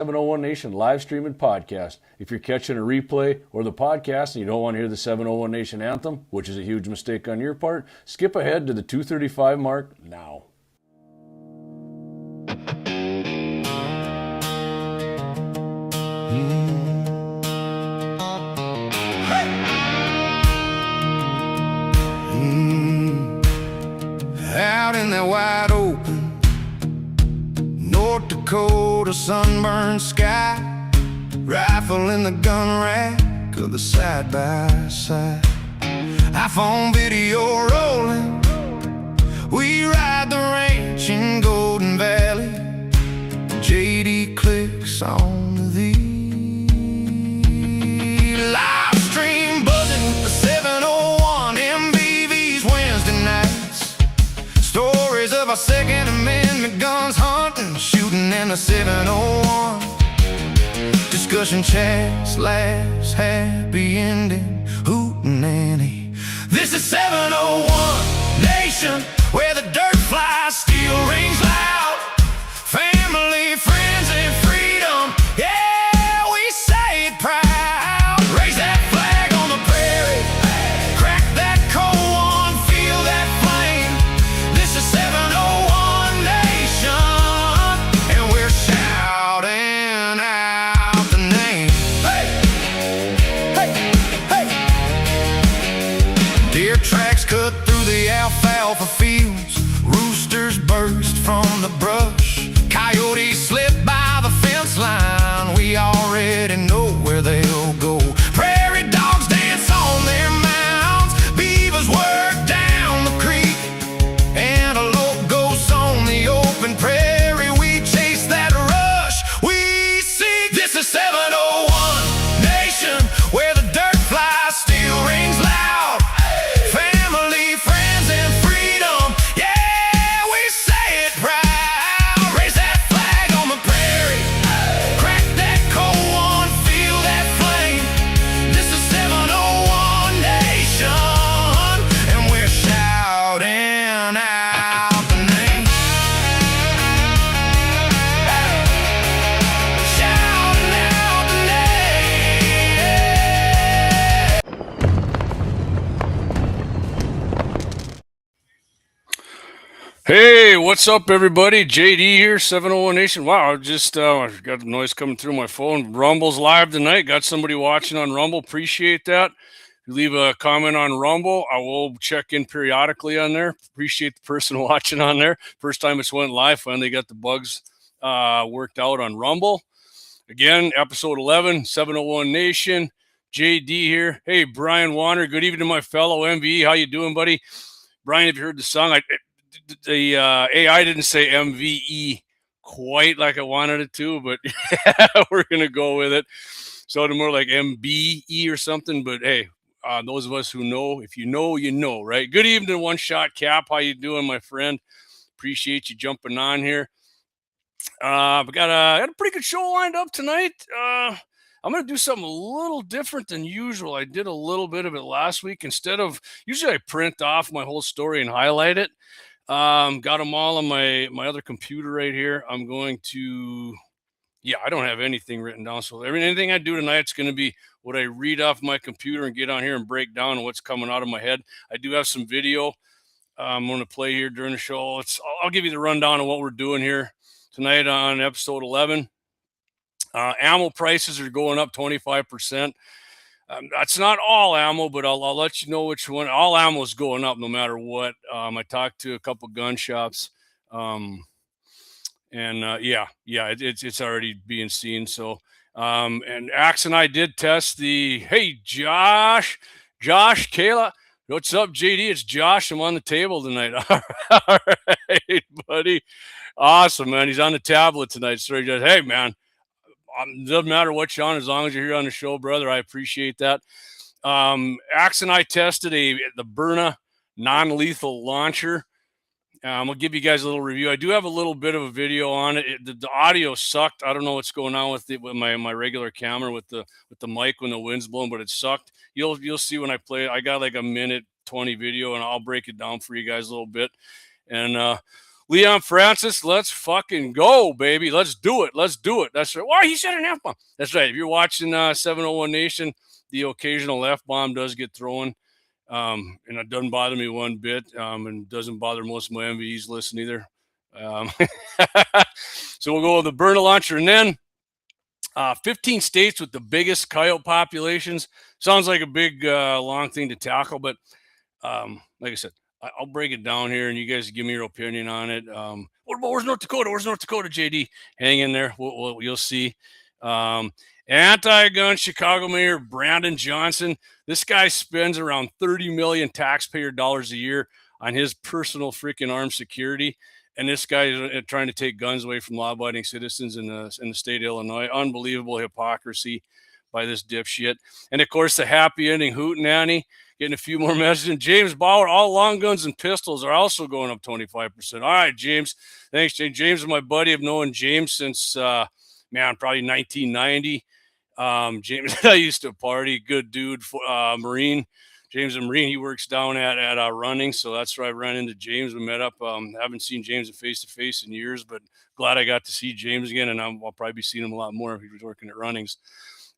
701 Nation live streaming podcast. If you're catching a replay or the podcast and you don't want to hear the 701 Nation anthem, which is a huge mistake on your part, skip ahead to the 2:35 mark now. Out in that wide open North Dakota sunburned sky, rifle in the gun rack of the side-by-side, iPhone video rolling. We ride the ranch in Golden Valley. JD clicks on the live stream buzzing with the 701 MVVs Wednesday nights. Stories of our Second Amendment guns, hunting, shooting in the 701. Discussion chats, laughs, happy ending, hootenanny. This is 701 Nation, where the dirt flies, steel rings loud. Family, friends, and freedom, yeah, we say it proud. Raise that flag on the prairie, crack that cold one, feel that flame. This is 701 Nation, and we're shouting out the name. Hey, hey, hey. Deer tracks cut through the alfalfa fields, roosters burst from the brush, coyotes slip by the fence line. We already know where they'll go. Prairie dogs dance on their mounds, beavers work down the creek, antelope ghosts on the open prairie. We chase that rush, we seek. This is 701 Nation, where the dirt flies, steel rings loud. Family, friends, and freedom, yeah, we say it proud. Raise that flag on the prairie, crack that cold one, feel that flame. This is 701 Nation, and we're shouting out the name. Shouting out the name. Hey, what's up, everybody? JD here, 701 Nation. Wow, I just got the noise coming through my phone. Rumble's live tonight. Got somebody watching on Rumble. Appreciate that. If you leave a comment on Rumble, I will check in periodically on there. Appreciate the person watching on there. First time it's went live. Finally got the bugs worked out on Rumble. Again, episode 11, 701 Nation. JD here. Hey, Brian Warner. Good evening, my fellow MVE. How you doing, buddy? Brian, have you heard the song? The AI didn't say MVE quite like I wanted it to, but we're going to go with it. Sounded more like MBE or something, but hey, those of us who know, if you know, you know, right? Good evening, One Shot Cap. How you doing, my friend? Appreciate you jumping on here. We got a pretty good show lined up tonight. I'm going to do something a little different than usual. I did a little bit of it last week. Usually I print off my whole story and highlight it. Got them all on my other computer right here. I'm going to, I don't have anything written down. So anything I do tonight, it's going to be what I read off my computer and get on here and break down what's coming out of my head. I do have some video I'm going to play here during the show. I'll give you the rundown of what we're doing here tonight on episode 11. Ammo prices are going up 25%. That's not all ammo, but I'll let you know which one. All ammo is going up no matter what. I talked to a couple gun shops, it's already being seen. So, and Axe and I did test hey, Josh, Kayla. What's up, JD? It's Josh. I'm on the table tonight. All right, buddy. Awesome, man. He's on the tablet tonight. So he goes, hey, man. Doesn't matter what you're on, as long as you're here on the show, brother. I appreciate that. Axe and I tested the Byrna non-lethal launcher. I'll give you guys a little review. I do have a little bit of a video on it. The audio sucked. I don't know what's going on with my regular camera with the mic when the wind's blowing, but it sucked. You'll see when I play it. I got like a minute 20 video, and I'll break it down for you guys a little bit. And Leon Francis, let's fucking go, baby. Let's do it. Let's do it. That's right. Why he said an F bomb? That's right. If you're watching 701 Nation, the occasional F bomb does get thrown. And it doesn't bother me one bit, and doesn't bother most of my MVEs listen either. So we'll go with the Byrna launcher, and then 15 states with the biggest coyote populations. Sounds like a big, long thing to tackle, but like I said, I'll break it down here, and you guys give me your opinion on it. Where's North Dakota? Where's North Dakota, JD? Hang in there. You'll see. Anti-gun Chicago Mayor Brandon Johnson. This guy spends around 30 million taxpayer dollars a year on his personal freaking armed security. And this guy is trying to take guns away from law-abiding citizens in the state of Illinois. Unbelievable hypocrisy by this dipshit. And of course, the happy ending hootenanny. Getting a few more messages. And James Bauer, all long guns and pistols are also going up 25%. All right, James. Thanks, James. James is my buddy. I've known James since, probably 1990. James, I used to party. Good dude, Marine. James and Marine, he works down at Running, so that's where I ran into James. We met up. Haven't seen James face-to-face in years, but glad I got to see James again, and I'll probably be seeing him a lot more if he was working at Runnings.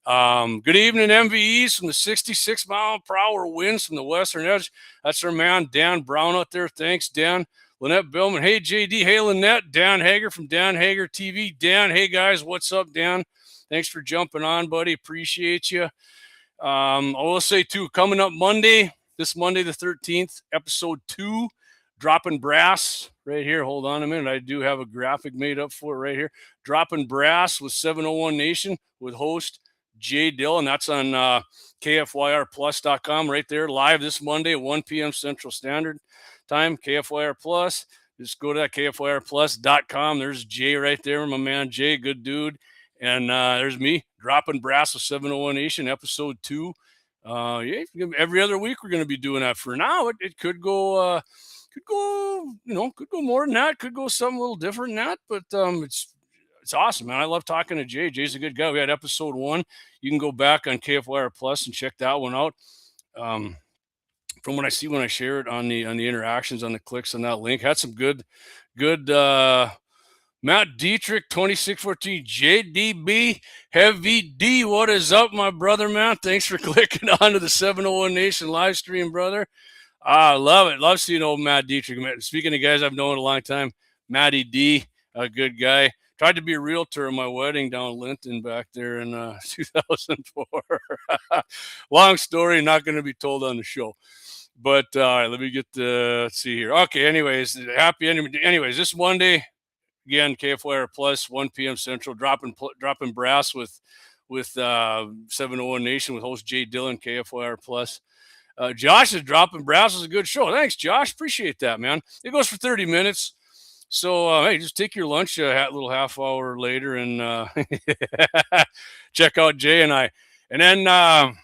Good evening, MVEs from the 66-mile-per-hour winds from the western edge. That's our man, Dan Brown, out there. Thanks, Dan. Lynette Billman. Hey, JD. Hey, Lynette. Dan Hager from Dan Hager TV. Dan, hey, guys. What's up, Dan? Thanks for jumping on, buddy. Appreciate you. I will say, too, coming up this Monday the 13th, episode 2, Dropping Brass right here. Hold on a minute. I do have a graphic made up for it right here. Dropping Brass with 701 Nation with host Jay Dillon. That's on KFYRplus.com right there, live this Monday at 1 p.m. Central Standard Time. KFYR Plus. Just go to that KFYRplus.com. There's Jay right there, my man Jay, good dude. And there's me, Dropping Brass with 701 Nation, episode 2. Every other week we're going to be doing that. For now, it could go, could go more than that. Could go something a little different than that. But it's awesome, man. I love talking to Jay. Jay's a good guy. We had episode 1. You can go back on KFYR Plus and check that one out. From what I see when I share it on the interactions, on the clicks on that link, had some good Matt Dietrich, 2614, JDB, Heavy D. What is up, my brother, man? Thanks for clicking on to the 701 Nation live stream, brother. I love it. Love seeing old Matt Dietrich. Speaking of guys I've known a long time, Matty D, a good guy. Tried to be a realtor at my wedding down Linton back there in 2004. Long story, not going to be told on the show. But let me get let's see here. Okay, anyways, happy ending. Anyways, this Monday, again, KFYR Plus, 1 p.m. Central, dropping brass with 701 Nation with host Jay Dillon, KFYR Plus. Josh is dropping brass. Is a good show. Thanks, Josh. Appreciate that, man. It goes for 30 minutes. So, hey, just take your lunch a little half hour later and check out Jay and I. And then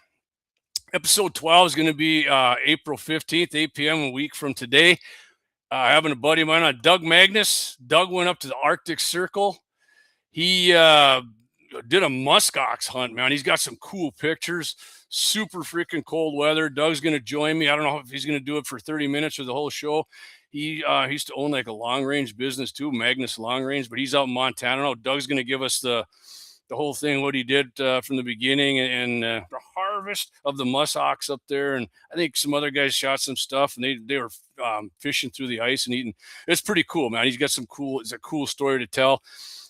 episode 12 is going to be April 15th, 8 p.m. a week from today. Having a buddy of mine, Doug Magnus. Doug went up to the Arctic Circle. He did a muskox hunt, man. He's got some cool pictures. Super freaking cold weather. Doug's going to join me. I don't know if he's going to do it for 30 minutes or the whole show. He used to own like a long range business too, Magnus Long Range, but he's out in Montana now. Doug's going to give us the whole thing, what he did from the beginning and the harvest of the muskox up there. And I think some other guys shot some stuff and they were fishing through the ice and eating. It's pretty cool, man. He's got it's a cool story to tell.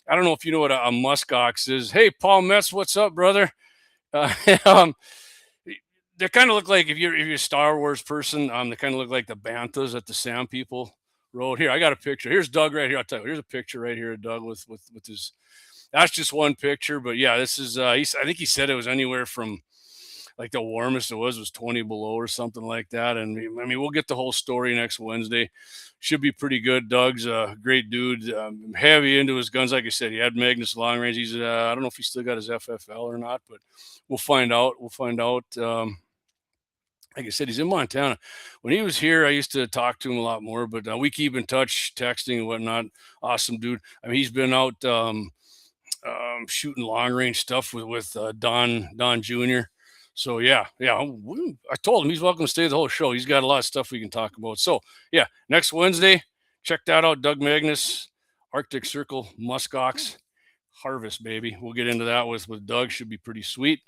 I don't know if you know what a muskox is. Hey, Paul Metz, what's up, brother? They kind of look like, if you're a Star Wars person, they kind of look like the banthas that the Sand People rode. Here, I got a picture. Here's Doug right here. I'll tell you. Here's a picture right here of Doug with his. That's just one picture, but yeah, this is. I think he said it was anywhere from, like the warmest it was 20 below or something like that. And I mean, we'll get the whole story next Wednesday. Should be pretty good. Doug's a great dude, heavy into his guns. Like I said, he had Magnus Long Range. He's I don't know if he still got his FFL or not, but we'll find out. Like I said, he's in Montana. When he was here, I used to talk to him a lot more, but we keep in touch, texting and whatnot. Awesome dude. I mean, he's been out shooting long range stuff with Don Jr. So yeah. I told him he's welcome to stay the whole show. He's got a lot of stuff we can talk about. So yeah, next Wednesday, check that out. Doug Magnus, Arctic Circle Muskox harvest, baby. We'll get into that with Doug. Should be pretty sweet.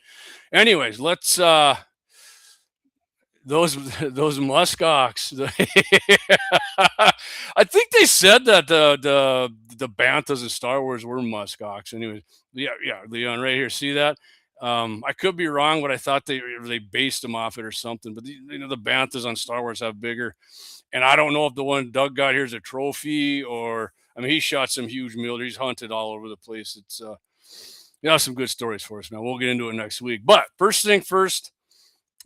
Anyways, let's those muskox. I think they said that the banthas in Star Wars were muskox. Anyway, yeah, Leon, right here. See that? I could be wrong, but I thought they based them off it or something. But the banthas on Star Wars have bigger, and I don't know if the one Doug got here is a trophy or I mean he shot some huge mule. He's hunted all over the place. It's some good stories for us, man. We'll get into it next week. But first thing first,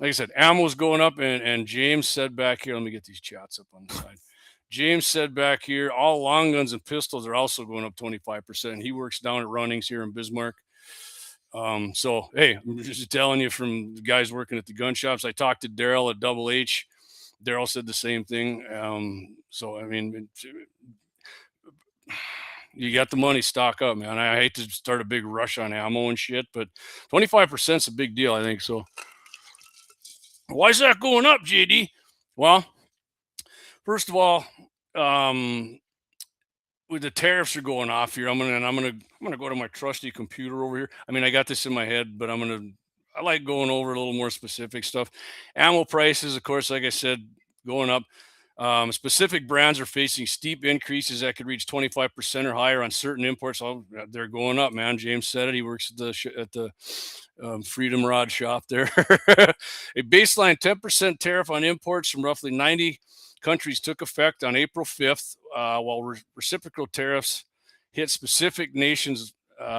like I said, ammo's going up, and James said back here, let me get these chats up on the side. James said back here, all long guns and pistols are also going up 25%. He works down at Runnings here in Bismarck. So, hey, I'm just telling you from the guys working at the gun shops. I talked to Daryl at Double H. Daryl said the same thing. So, I mean, you got the money, stock up, man. I hate to start a big rush on ammo and shit, but 25% is a big deal, I think. So, why is that going up, JD? Well, first of all, with the tariffs are going off here, I'm gonna go to my trusty computer over here. I mean, I got this in my head, but I like going over a little more specific stuff. Ammo prices, of course, like I said, going up. Specific brands are facing steep increases that could reach 25% or higher on certain imports. Oh, they're going up, man. James said it. He works at the Freedom Rod shop there. A baseline 10% tariff on imports from roughly 90 countries took effect on April 5th, while reciprocal tariffs hit specific nations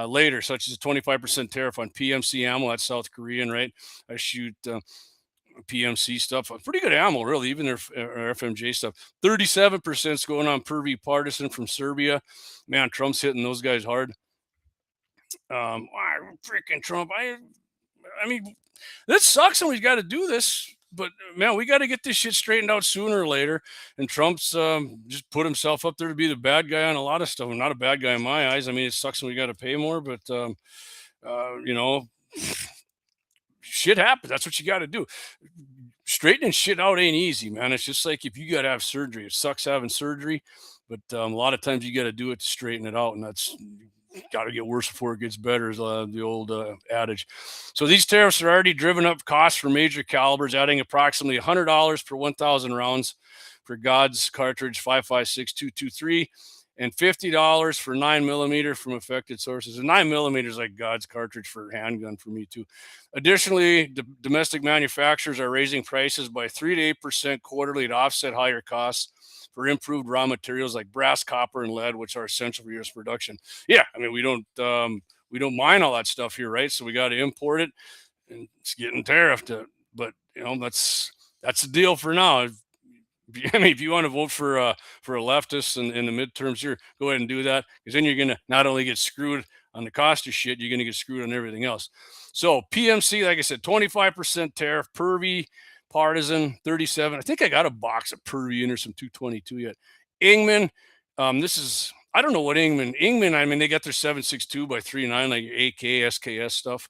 later, such as a 25% tariff on PMC ammo. That's South Korean, right? I shoot PMC stuff. Pretty good ammo, really, even their FMJ stuff. 37% is going on Pervy Partisan from Serbia. Man, Trump's hitting those guys hard. Freaking Trump. I mean, this sucks and we've got to do this, but man, we got to get this shit straightened out sooner or later. And Trump's just put himself up there to be the bad guy on a lot of stuff. I'm not a bad guy in my eyes. I mean, it sucks and we got to pay more, but shit happens. That's what you got to do. Straightening shit out ain't easy, man. It's just like if you got to have surgery. It sucks having surgery, but a lot of times you got to do it to straighten it out, and that's got to get worse before it gets better, is the old adage. So these tariffs are already driven up costs for major calibers, adding approximately $100 per 1,000 rounds for God's cartridge 5.56 and $50 for 9mm from affected sources. And 9mm is like God's cartridge for handgun for me too. Additionally, domestic manufacturers are raising prices by 3 to 8% quarterly to offset higher costs for improved raw materials like brass, copper, and lead, which are essential for U.S. production. Yeah, I mean we don't mine all that stuff here, right? So we got to import it, and it's getting tariffed. But that's the deal for now. I mean, if you want to vote for a leftist in the midterms here, go ahead and do that, because then you're going to not only get screwed on the cost of shit, you're going to get screwed on everything else. So PMC, like I said, 25% tariff. Pervy Partisan 37. I think I got a box of Pervy in or some 222 yet. Ingman, I don't know what Ingman. I mean, they got their 7.62 by 3.9 like AK, SKS stuff.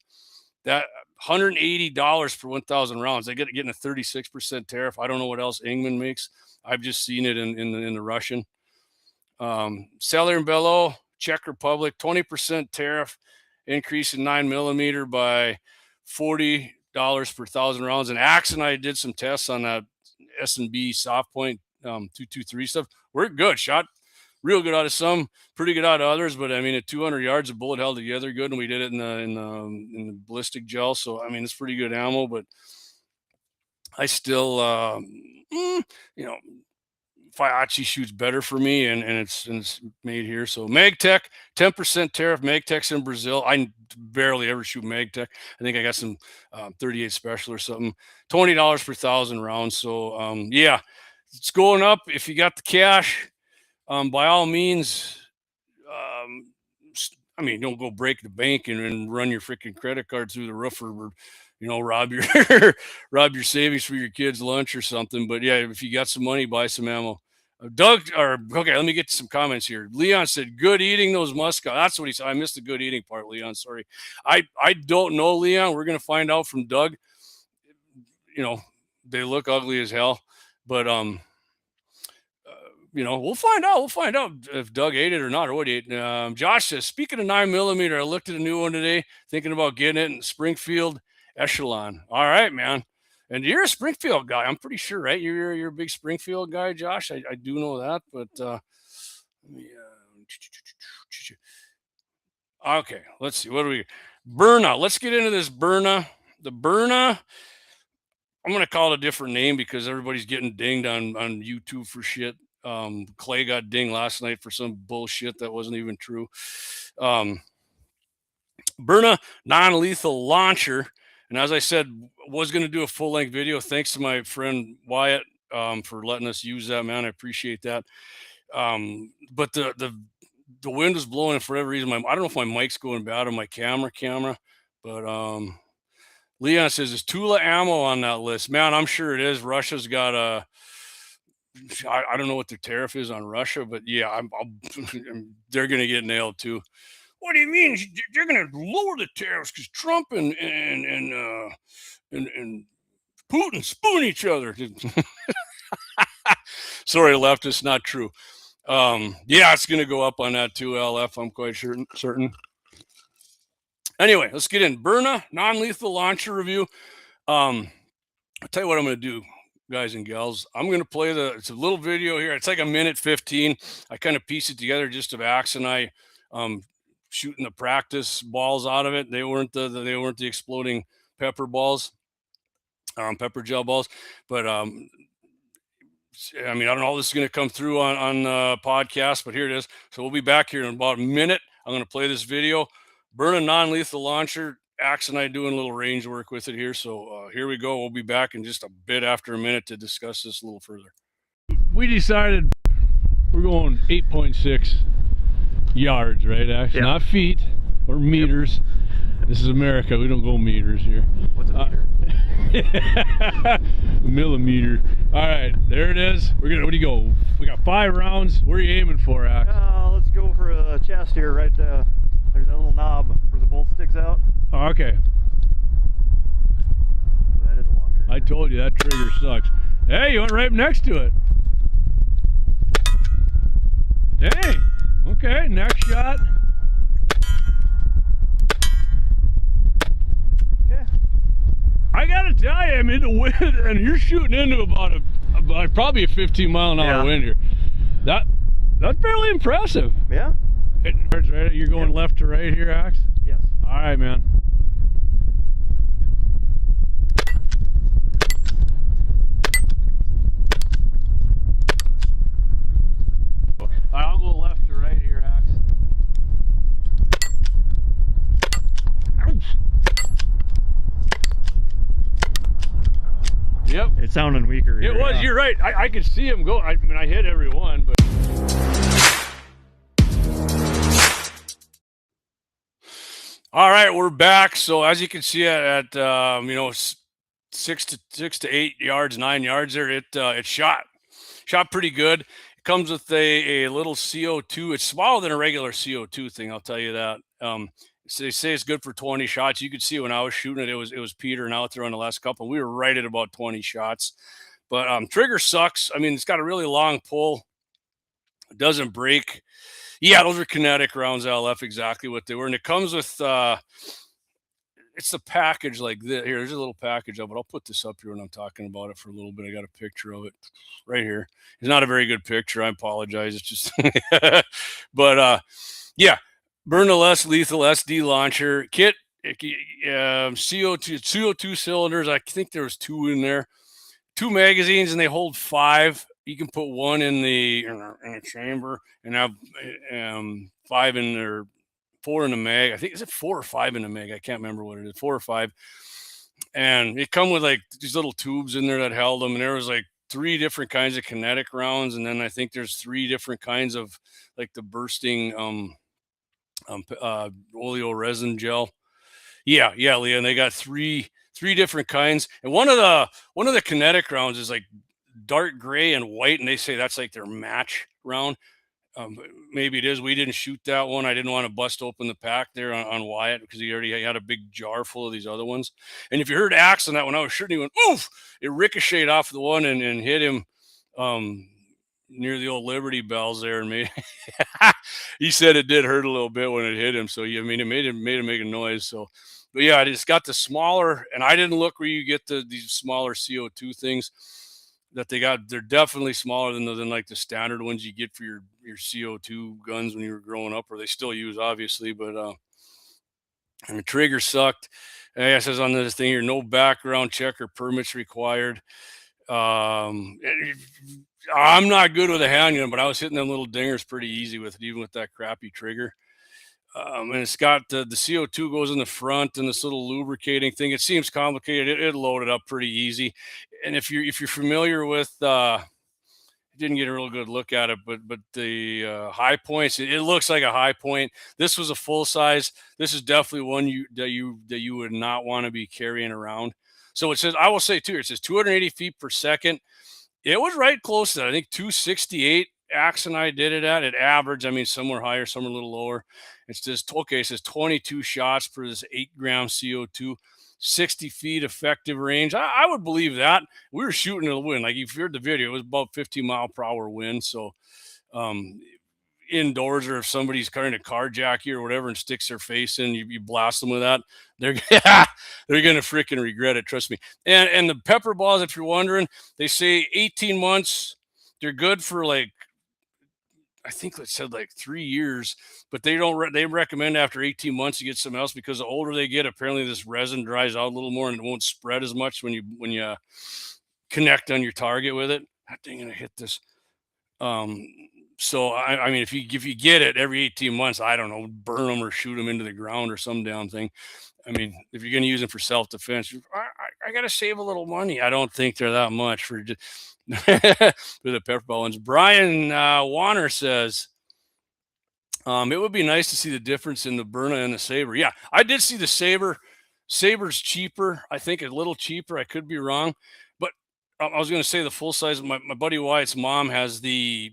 That $180 per 1,000 rounds. They getting a 36% tariff. I don't know what else Ingman makes. I've just seen it in the Russian. Cellar and Bellow, Czech Republic, 20% tariff increase in 9mm by $40 per 1,000 rounds. And Axe and I did some tests on that S&B soft point 223 stuff. We're good. Shot real good out of some, pretty good out of others. But I mean, at 200 yards, the bullet held together good, and we did it in the ballistic gel. So I mean, it's pretty good ammo. But I still, Fiachi shoots better for me, and it's made here. So Magtech, 10% tariff. Magtech's in Brazil. I barely ever shoot Magtech. I think I got some 38 special or something. $20 per 1,000 rounds. So yeah, it's going up. If you got the cash, by all means, I mean, don't go break the bank and run your freaking credit card through the roof, or rob your rob your savings for your kids' lunch or something. But yeah, if you got some money, buy some ammo. Okay, let me get to some comments here. Leon said, "Good eating those muskox." That's what he said. I missed the good eating part, Leon. Sorry. I don't know, Leon. We're gonna find out from Doug. They look ugly as hell, but we'll find out. We'll find out if Doug ate it or not, or what he ate. Josh says, speaking of 9mm, I looked at a new one today, thinking about getting it in Springfield Echelon. All right, man. And you're a Springfield guy, I'm pretty sure, right? You're a big Springfield guy, Josh. I do know that, but okay, let's see. What do we? Byrna. Let's get into this Byrna. The Byrna. I'm gonna call it a different name because everybody's getting dinged on YouTube for shit. Clay got dinged last night for some bullshit that wasn't even true. Byrna non-lethal launcher, and as I said, was going to do a full-length video. Thanks to my friend Wyatt for letting us use that, man. I appreciate that. But the wind was blowing for whatever reason. I don't know if my mic's going bad on my camera, but Leon says, is Tula ammo on that list? Man, I'm sure it is. Russia's got I don't know what their tariff is on Russia, but yeah, they're going to get nailed too. What do you mean? They're going to lower the tariffs because Trump and Putin spoon each other. Sorry, leftists, not true. Yeah, it's going to go up on that too, LF. I'm quite certain. Anyway, let's get in. Byrna non-lethal launcher review. I'll tell you what I'm going to do, guys and gals. I'm going to play it's a little video here. It's like 1:15. I kind of pieced it together just of Axe and I shooting the practice balls out of it. They weren't the exploding pepper balls, pepper gel balls, but I mean, I don't know how this is going to come through on the podcast, but here it is. So we'll be back here in about a minute. I'm going to play this video. Byrna non-lethal launcher. Axe and I doing a little range work with it here. So here we go. We'll be back in just a bit after a minute to discuss this a little further. We decided we're going 8.6 yards, right, Axe? Yeah. Not feet or meters. Yep. This is America. We don't go meters here. What's a meter? Millimeter. All right, there it is. What do you go? We got 5 rounds. Where are you aiming for, Axe? Let's go for a chest here, right? There's that little knob where the bolt sticks out. Oh, okay. So that is a long trigger. I told you that trigger sucks. Hey, you went right next to it. Dang. Okay, next shot. Okay. I gotta tell you, I mean, the wind, and you're shooting into about probably a 15-mile-an-hour wind here. That's fairly impressive. Yeah. Right, you're going left to right here, Axe? Yes. All right, man. I'll go left to right here, Axe. Ouch. Yep. It's sounding weaker here. It was, you're right. I could see him go. I mean, I hit every one, but... All right, we're back. So as you can see at 6 to 8 yards, 9 yards there, it shot pretty good. It comes with a little CO2. It's smaller than a regular CO2 thing, I'll tell you that. So they say it's good for 20 shots. You could see when I was shooting it, it was petering out there on the last couple. We were right at about 20 shots. But trigger sucks. I mean, it's got a really long pull. It doesn't break. Yeah, those are kinetic rounds, LF, exactly what they were. And it comes with, it's the package like this. Here, there's a little package of it. I'll put this up here when I'm talking about it for a little bit. I got a picture of it right here. It's not a very good picture. I apologize. It's just, but yeah, Byrna less lethal SD launcher kit, CO2 cylinders. I think there was 2 in there, 2 magazines, and they hold 5. You can put 1 in the chamber and have 5 in there, 4 in the mag. I think, is it 4 or 5 in the mag? I can't remember what it is, 4 or 5. And it come with like these little tubes in there that held them. And there was like 3 different kinds of kinetic rounds. And then I think there's 3 different kinds of like the bursting oleo resin gel. Yeah, Leah. And they got three different kinds. And one of the kinetic rounds is like dark gray and white, and they say that's like their match round. Maybe it is. We didn't shoot that one. I didn't want to bust open the pack there on Wyatt because he already had a big jar full of these other ones. And if you heard Axe on that when I was shooting, he went, oof! It ricocheted off the one and hit him near the old Liberty Bells there, and made he said it did hurt a little bit when it hit him. So yeah, I mean, it made him make a noise. So, but yeah, it's got the smaller, and I didn't look where you get these smaller CO2 things that they got. They're definitely smaller than like the standard ones you get for your CO2 guns when you were growing up, or they still use obviously. But and the trigger sucked. And it says on this thing here, no background check or permits required. Um, I'm not good with a handgun, but I was hitting them little dingers pretty easy with it, even with that crappy trigger. And it's got the CO2 goes in the front and this little lubricating thing. It seems complicated. It loaded up pretty easy. And if you're familiar with, didn't get a real good look at it, but the high points, it looks like a high point. This was a full size. This is definitely one that you would not want to be carrying around. So it says, I will say too, it says 280 feet per second. It was right close to that. I think 268 Axe and I did it at. It average. I mean, some were higher, some were a little lower. It's just okay. It says 22 shots per this 8-gram CO2, 60 feet effective range. I would believe that. We were shooting to the wind. Like if you heard the video, it was about 50-mile-per-hour wind. So um, indoors, or if somebody's trying to carjack you or whatever and sticks their face in, you blast them with that, they're they're gonna freaking regret it. Trust me. And the pepper balls, if you're wondering, they say 18 months. They're good for like, I think it said like 3 years, but they don't. They recommend after 18 months you get something else, because the older they get, apparently this resin dries out a little more and it won't spread as much when you connect on your target with it. That thing gonna hit this. Um, so I mean, if you get it every 18 months, I don't know, burn them or shoot them into the ground or some damn thing. I mean, if you're going to use them for self defense, I got to save a little money. I don't think they're that much for just for the pepper ball ones. Brian Warner says, it would be nice to see the difference in the Byrna and the Saber. Yeah, I did see the Saber. Saber's cheaper. I think a little cheaper. I could be wrong. But I was going to say the full size. My buddy Wyatt's mom has the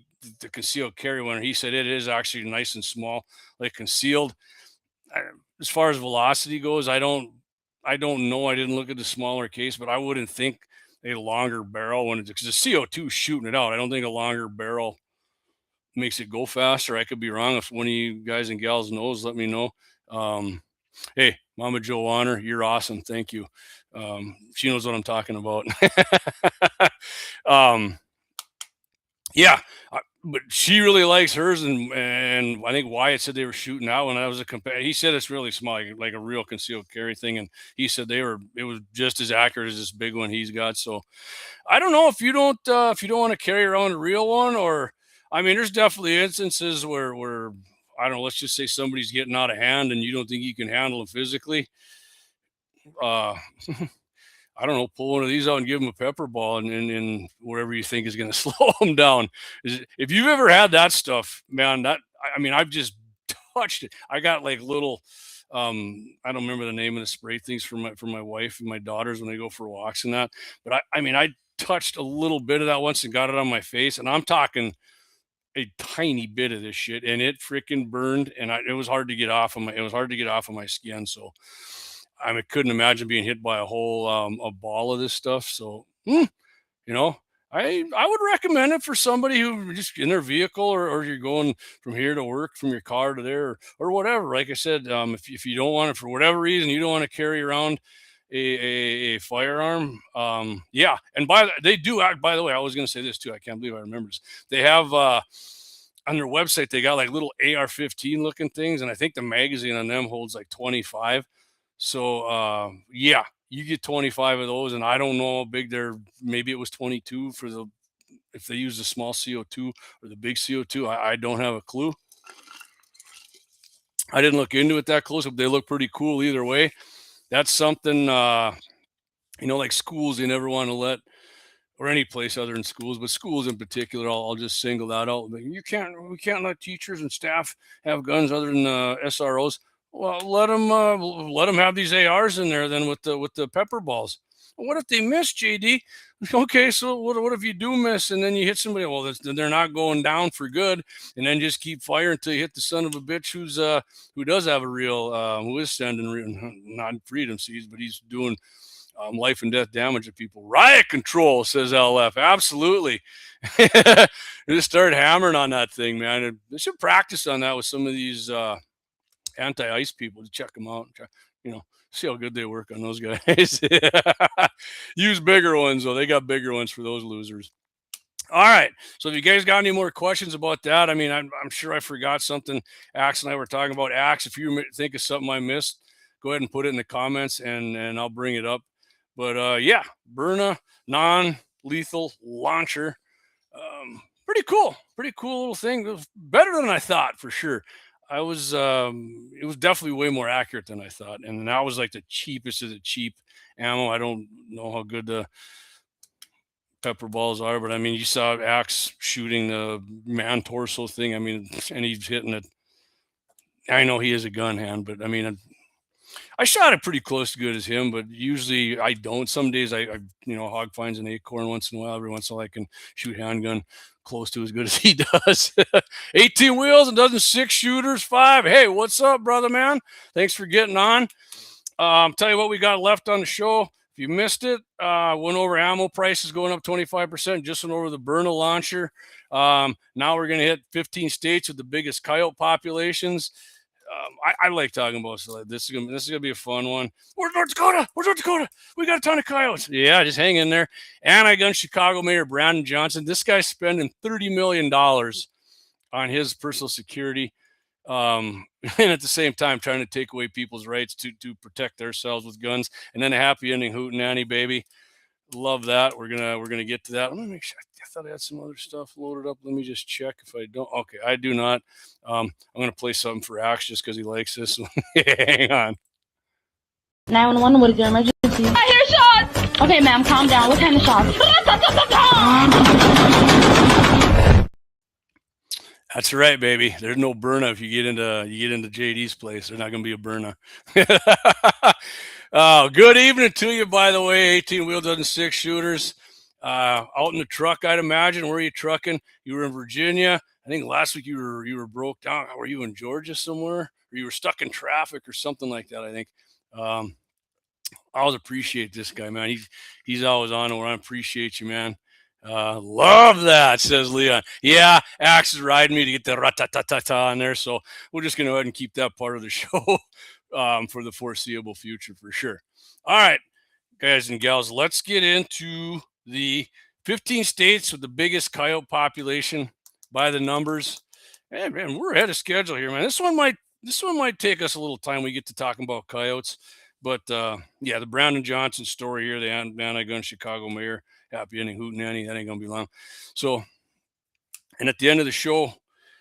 concealed carry one. He said it is actually nice and small, like concealed. As far as velocity goes, I don't know. I didn't look at the smaller case, but I wouldn't think a longer barrel when it's, because the CO2 is shooting it out. I don't think a longer barrel makes it go faster. I could be wrong. If one of you guys and gals knows, let me know. Hey, Mama Joanna, you're awesome. Thank you. She knows what I'm talking about. Yeah, but she really likes hers, and I think Wyatt said they were shooting out when I was a compare. He said it's really small, like a real concealed carry thing, and he said it was just as accurate as this big one he's got. So I don't know if you don't want to carry around a real one, or I mean, there's definitely instances where I don't know, let's just say somebody's getting out of hand and you don't think you can handle them physically. I don't know, pull one of these out and give them a pepper ball and whatever you think is going to slow them down. If you've ever had that stuff, man, I mean, I've just touched it. I got like little, I don't remember the name of the spray things for my wife and my daughters when they go for walks and that. But I mean, I touched a little bit of that once and got it on my face, and I'm talking a tiny bit of this shit, and it freaking burned, and it was hard to get off of my skin. So I couldn't imagine being hit by a ball of this stuff. So, you know, I would recommend it for somebody who just in their vehicle, or you're going from here to work, from your car to there, or whatever. Like I said, if you don't want it for whatever reason, you don't want to carry around a firearm. Yeah. And they do act, by the way, I was going to say this too. I can't believe I remember this. They have, on their website, they got like little AR-15 looking things. And I think the magazine on them holds like 25. So, yeah, you get 25 of those, and I don't know how big maybe it was 22 if they use the small CO2 or the big CO2. I don't have a clue. I didn't look into it that close, but they look pretty cool either way. That's something, like schools, you never want to let, or any place other than schools, but schools in particular, I'll just single that out. We can't let teachers and staff have guns other than SROs. Well, let them have these ARs in there then with the pepper balls. What if they miss, JD? Okay, so what if you do miss and then you hit somebody? Well, then they're not going down for good, and then just keep firing until you hit the son of a bitch who does have a real who is sending not freedom seeds, but he's doing life and death damage to people. Riot control, says LF. Absolutely. Just start hammering on that thing, man. They should practice on that with some of these anti-ice people to check them out. See how good they work on those guys. Use bigger ones, though. They got bigger ones for those losers. All right. So if you guys got any more questions about that, I mean, I'm sure I forgot something. Axe and I were talking about. Axe, if you think of something I missed, go ahead and put it in the comments and I'll bring it up. But yeah, Byrna non-lethal launcher. Pretty cool little thing. It was better than I thought, for sure. It was definitely way more accurate than I thought. And that was like the cheapest of the cheap ammo. I don't know how good the pepper balls are, but I mean, you saw Axe shooting the man torso thing. I mean, and he's hitting it. I know he is a gun hand, but I mean, I shot it pretty close to good as him, but usually I don't. Some days I hog finds an acorn once in a while. Every once in a while I can shoot handgun close to as good as he does. 18 wheels and dozen 6 shooters, 5. Hey, what's up, brother, man? Thanks for getting on. Tell you what we got left on the show. If you missed it, went over ammo prices going up 25%. Just went over the Byrna launcher. Now we're going to hit 15 states with the biggest coyote populations. I like talking about stuff like this. This is gonna be a fun one. Where's North Dakota? We got a ton of coyotes. Yeah, just hang in there. Anti-gun Chicago Mayor Brandon Johnson. This guy's spending $30 million on his personal security, and at the same time trying to take away people's rights to protect themselves with guns. And then a happy ending hootenanny, baby. Love that. We're gonna get to that. Let me make sure. I thought I had some other stuff loaded up. Let me just check if I don't. Okay, I do not. I'm gonna play something for Axe just because he likes this one. Hang on. 911, what is your emergency? I hear shots! Okay, ma'am, calm down. What kind of shots? That's right, baby. There's no Byrna if you get into JD's place. There's not gonna be a Byrna. Oh, good evening to you, by the way. 18 wheel dozen 6 shooters. Out in the truck, I'd imagine. Where are you trucking? You were in Virginia. I think last week you were broke down. Were you in Georgia somewhere? Or you were stuck in traffic or something like that, I think. I always appreciate this guy, man. He's always on where I appreciate you, man. Love that, says Leon. Yeah, Axe is riding me to get the rat-ta-ta-ta-ta on there. So we're just going to go ahead and keep that part of the show for the foreseeable future for sure. All right, guys and gals, let's get into the 15 states with the biggest coyote population by the numbers. Hey, man, we're ahead of schedule here, man. This one might take us a little time. We get to talking about coyotes, but yeah, the Brandon Johnson story here, the anti-gun Chicago mayor, happy ending hootenanny. That ain't gonna be long. So, and at the end of the show,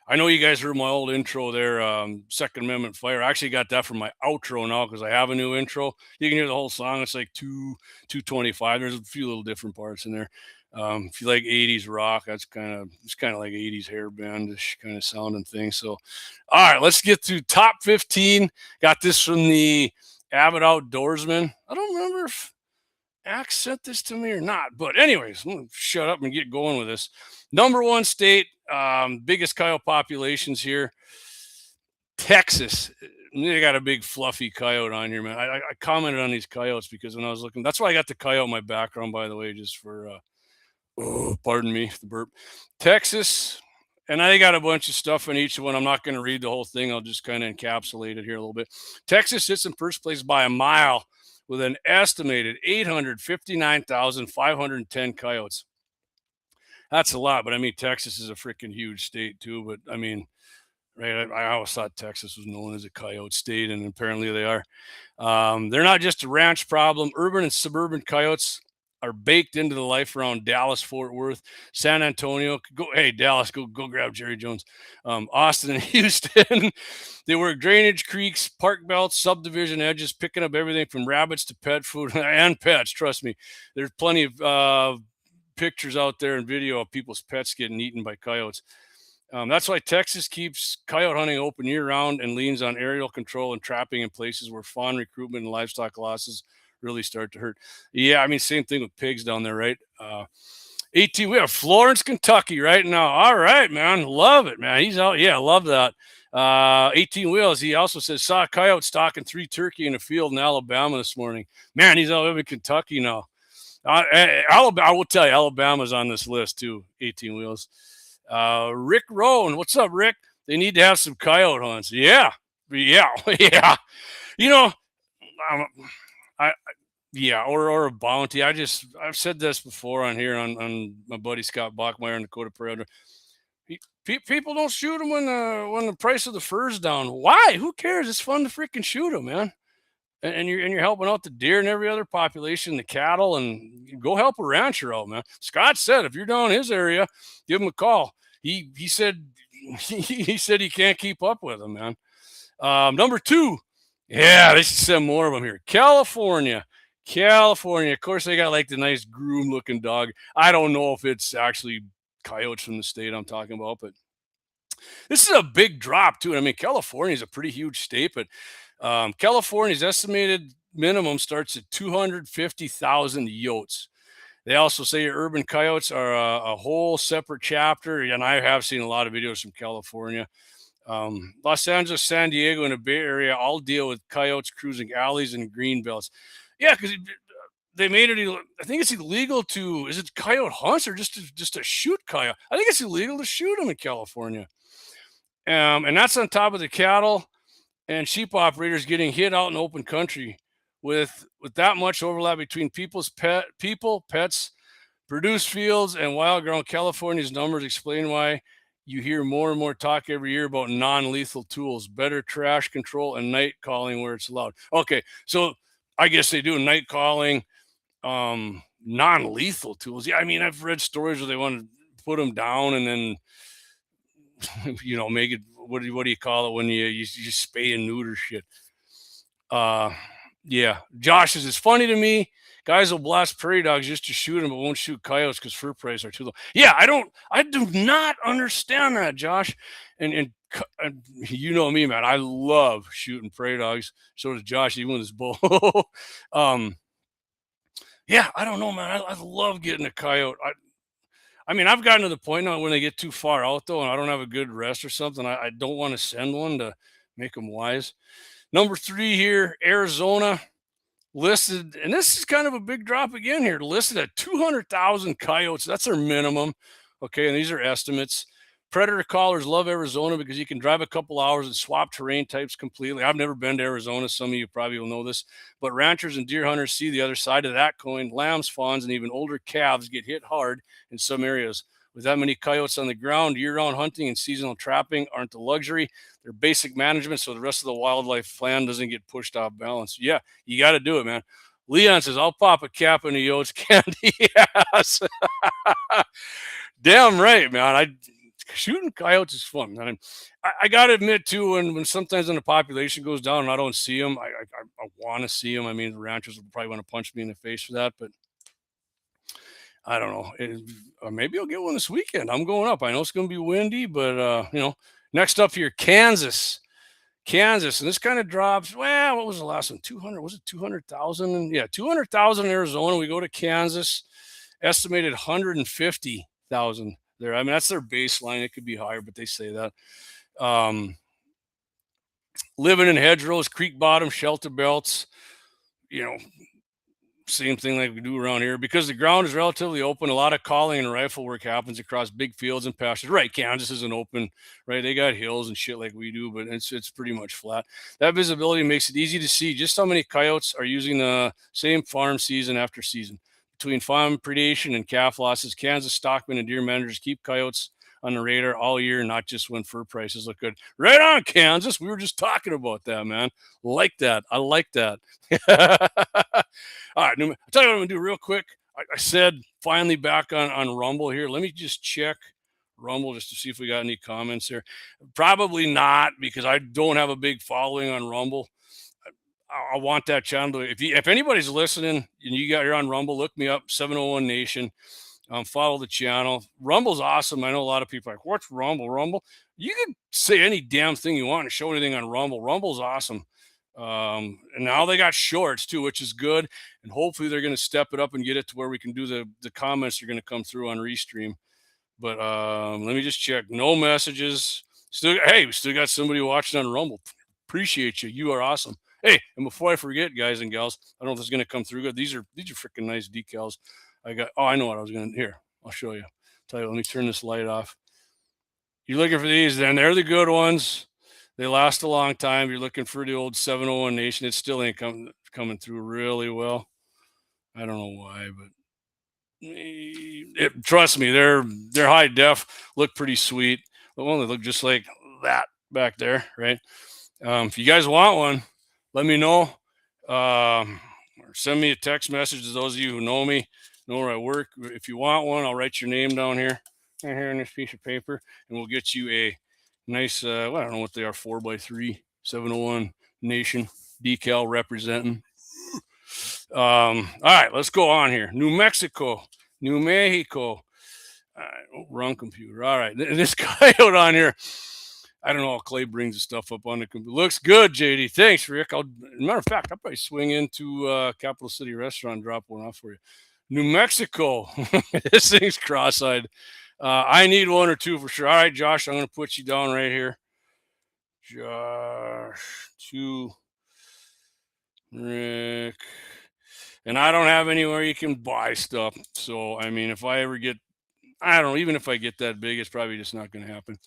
I know you guys heard my old intro there, Second Amendment fire. I actually got that from my outro now because I have a new intro. You can hear the whole song. It's like 225. There's a few little different parts in there. If you like 80s rock, it's kind of like 80s hair bandish kind of sounding thing. So, all right, let's get to top 15. Got this from the Avid Outdoorsman. I don't remember if Axe sent this to me or not, but anyways, I'm gonna shut up and get going with this. Number 1 state, biggest coyote populations here, Texas. They got a big fluffy coyote on here, man. I commented on these coyotes because when I was looking, that's why I got the coyote in my background, by the way, just for pardon me, the burp. Texas, and I got a bunch of stuff in each one. I'm not going to read the whole thing. I'll just kind of encapsulate it here a little bit. Texas sits in first place by a mile with an estimated 859,510 coyotes. That's a lot, but I mean, Texas is a freaking huge state too. But I mean, right? I always thought Texas was known as a coyote state, and apparently they are. They're not just a ranch problem. Urban and suburban coyotes are baked into the life around Dallas, Fort Worth, San Antonio. Hey, Dallas, go grab Jerry Jones. Austin and Houston. They work drainage creeks, park belts, subdivision edges, picking up everything from rabbits to pet food and pets. Trust me, there's plenty of pictures out there and video of people's pets getting eaten by coyotes. That's why Texas keeps coyote hunting open year-round and leans on aerial control and trapping in places where fawn recruitment and livestock losses really start to hurt. Yeah, I mean, same thing with pigs down there, right? 18, we have Florence, Kentucky right now. All right, man. Love it, man. He's out. Yeah, love that. 18 wheels. He also says, saw a coyote stalking 3 turkey in a field in Alabama this morning. Man, he's out in Kentucky now. Alabama, I will tell you, Alabama's on this list too. 18 wheels. Rick Rowan, what's up, Rick? They need to have some coyote hunts. Yeah. Yeah. You know, yeah, or a bounty. I've said this before on here on my buddy Scott Bachmeyer in Dakota Prairie. People don't shoot them when the price of the fur's down. Why? Who cares? It's fun to freaking shoot them, man. And you're helping out the deer and every other population, the cattle, and go help a rancher out, man. Scott said if you're down in his area, give him a call. He said he said he can't keep up with them, man. Number 2, yeah, they should send more of them here. California. Of course, they got like the nice groom-looking dog. I don't know if it's actually coyotes from the state I'm talking about, but this is a big drop too. I mean, California is a pretty huge state, but California's estimated minimum starts at 250,000 yotes. They also say urban coyotes are a whole separate chapter, and I have seen a lot of videos from California. Los Angeles, San Diego, and the Bay Area all deal with coyotes cruising alleys and green belts. Yeah, because they made it. I think it's illegal to. Is it coyote hunts or just to shoot coyote? I think it's illegal to shoot them in California. And that's on top of the cattle and sheep operators getting hit out in open country with that much overlap between people, pets, produced fields, and wild ground. California's numbers explain why you hear more and more talk every year about non-lethal tools, better trash control, and night calling where it's allowed. Okay, so I guess they do night calling, non-lethal tools. Yeah, I mean, I've read stories where they want to put them down and then make it, what do you call it when you spay and neuter shit. Yeah, Josh says it's funny to me. Guys will blast prairie dogs just to shoot them, but won't shoot coyotes because fur prices are too low. Yeah, I do not understand that, Josh. And you know me, man. I love shooting prairie dogs. So does Josh, even with his bow. Yeah, I don't know, man. I love getting a coyote. I mean, I've gotten to the point now when they get too far out, though, and I don't have a good rest or something, I don't want to send one to make them wise. Number 3 here, Arizona, listed, and this is kind of a big drop again here, listed at 200,000 coyotes. That's their minimum. Okay, and these are estimates. Predator callers love Arizona because you can drive a couple hours and swap terrain types completely. I've never been to Arizona. Some of you probably will know this, but ranchers and deer hunters see the other side of that coin. Lambs, fawns, and even older calves get hit hard in some areas. With that many coyotes on the ground, year-round hunting and seasonal trapping aren't a luxury. They're basic management, so the rest of the wildlife plan doesn't get pushed off balance. Yeah, you got to do it, man. Leon says, I'll pop a cap in the yotes candy. Yes. Damn right, man. Shooting coyotes is fun. And I got to admit, too, when sometimes when the population goes down and I don't see them, I want to see them. I mean, the ranchers will probably want to punch me in the face for that, but I don't know. Maybe I'll get one this weekend. I'm going up. I know it's going to be windy, but, next up here, Kansas. And this kind of drops. Well, what was the last one? 200. Was it 200,000? Yeah, 200,000 in Arizona. We go to Kansas. Estimated 150,000 there. I mean, that's their baseline. It could be higher, but they say that. Living in hedgerows, creek bottom, shelter belts, same thing like we do around here. Because the ground is relatively open, a lot of calling and rifle work happens across big fields and pastures. Right, Kansas isn't open, right? They got hills and shit like we do, but it's pretty much flat. That visibility makes it easy to see just how many coyotes are using the same farm season after season. Between farm predation and calf losses, Kansas stockmen and deer managers keep coyotes on the radar all year, not just when fur prices look good. Right on, Kansas. We were just talking about that, man. Like that. I like that. All right, I'll tell you what I'm going to do real quick. I said finally back on Rumble here. Let me just check Rumble just to see if we got any comments there. Probably not, because I don't have a big following on Rumble. I want that channel to, if anybody's listening and you're on Rumble, look me up, 701 Nation. Follow the channel. Rumble's awesome. I know a lot of people are like, what's Rumble? You can say any damn thing you want and show anything on Rumble. Rumble's awesome. And now they got shorts too, which is good. And hopefully they're going to step it up and get it to where we can do the comments are going to come through on Restream. But let me just check. No messages. Hey, we still got somebody watching on Rumble. Appreciate you. You are awesome. Hey, and before I forget, guys and gals, I don't know if this is gonna come through good. These are freaking nice decals. I got. Oh, I know what I was gonna. Here, I'll show you. Tell you. Let me turn this light off. You're looking for these, then they're the good ones. They last a long time. You're looking for the old 701 Nation. It still ain't coming through really well. I don't know why, but trust me, they're high def, look pretty sweet. The one that look just like that back there, right? If you guys want one, let me know. Or send me a text message. To those of you who know me, know where I work. If you want one, I'll write your name down here, right here on this piece of paper, and we'll get you a nice. Well, I don't know what they are, 4x3 701 Nation decal representing. All right, let's go on here. New Mexico. Wrong computer. All right, this coyote on here. I don't know how Clay brings the stuff up on the computer. Looks good, JD. Thanks, Rick. Matter of fact, I'll probably swing into Capital City Restaurant and drop one off for you. New Mexico. This thing's cross-eyed. I need one or two for sure. All right, Josh, I'm going to put you down right here. Josh, to Rick. And I don't have anywhere you can buy stuff. So, I mean, if I ever get, I don't know, even if I get that big, it's probably just not going to happen.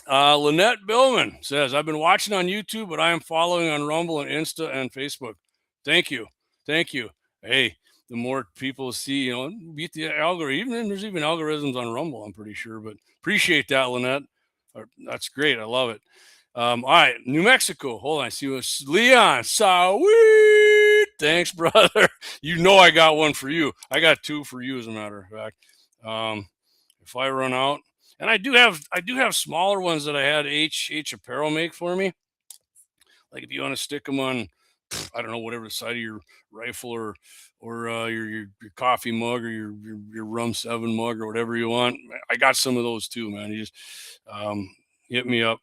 Lynette Billman says, I've been watching on YouTube, but I am following on Rumble and Insta and Facebook. Thank you. Thank you. Hey, the more people see, beat the algorithm. There's even algorithms on Rumble, I'm pretty sure. But appreciate that, Lynette. That's great. I love it. All right, New Mexico. Hold on. I see what Leon. Sweet. Thanks, brother. You know I got one for you. I got two for you, as a matter of fact. If I run out, and I do have smaller ones that I had H Apparel make for me. Like if you want to stick them on, I don't know, whatever the side of your rifle or your coffee mug or your Rum 7 mug or whatever you want. I got some of those too, man. You just hit me up.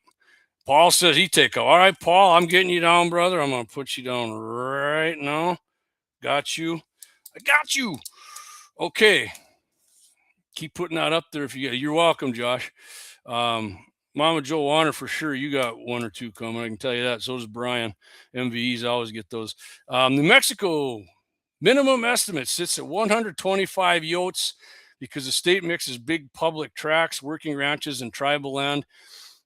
Paul says he take off. All right, Paul, I'm getting you down, brother. I'm going to put you down right now. Got you. I got you. Okay. Keep putting that up there if you get. You're welcome, Josh. Mama Joe Warner, for sure. You got one or two coming. I can tell you that. So does Brian. MVEs always get those. New Mexico minimum estimate sits at 125 yotes because the state mixes big public tracts, working ranches, and tribal land.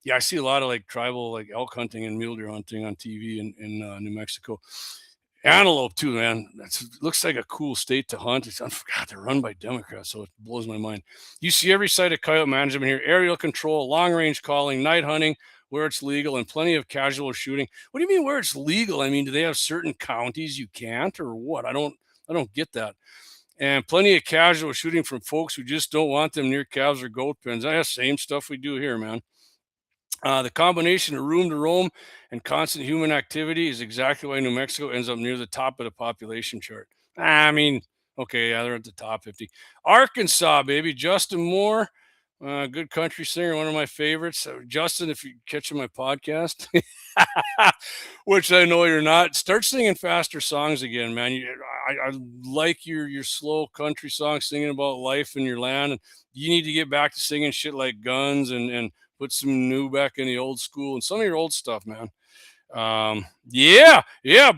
Yeah, I see a lot of like tribal, like elk hunting and mule deer hunting on TV in New Mexico. Antelope too, man. Looks like a cool state to hunt. God, they're run by Democrats, so it blows my mind. You see every site of coyote management here: aerial control, long-range calling, night hunting where it's legal, and plenty of casual shooting. What do you mean where it's legal? I mean, do they have certain counties you can't, or what? I don't get that. And plenty of casual shooting from folks who just don't want them near calves or goat pens. That's the same stuff we do here, man. The combination of room to roam and constant human activity is exactly why New Mexico ends up near the top of the population chart. I mean, okay, yeah, they're at the top 50. Arkansas, baby. Justin Moore, good country singer, one of my favorites. Justin, if you're catching my podcast, which I know you're not, start singing faster songs again, man. I like your slow country songs, singing about life in your land. And you need to get back to singing shit like Guns and put some new back in the old school and some of your old stuff, man. Yeah,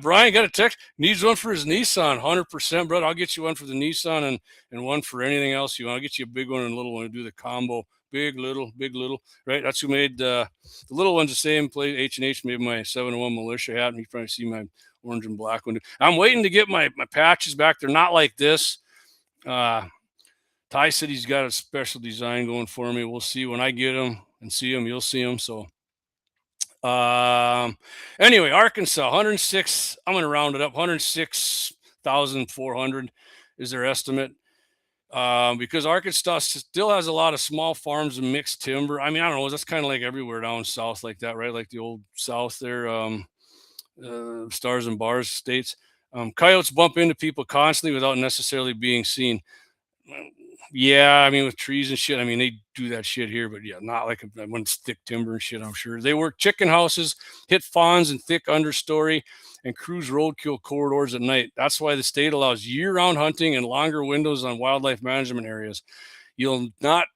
Brian got a text. Needs one for his Nissan, 100%, brother. I'll get you one for the Nissan and one for anything else you want. I'll get you a big one and a little one to do the combo. Big, little, right? That's who made the little one's the same place. H&H made my 701 militia hat, and you probably see my orange and black one. I'm waiting to get my patches back. They're not like this. Ty said he's got a special design going for me. We'll see when I get them and see them. You'll see them. So anyway, Arkansas, 106. I'm going to round it up. 106,400 is their estimate. Because Arkansas still has a lot of small farms and mixed timber. I mean, I don't know. That's kind of like everywhere down south like that, right? Like the old south there, stars and bars states. Coyotes bump into people constantly without necessarily being seen. Yeah, I mean, with trees and shit, I mean, they do that shit here, but yeah, not like when it's thick timber and shit, I'm sure. They work chicken houses, hit fawns in thick understory, and cruise roadkill corridors at night. That's why the state allows year-round hunting and longer windows on wildlife management areas. You'll not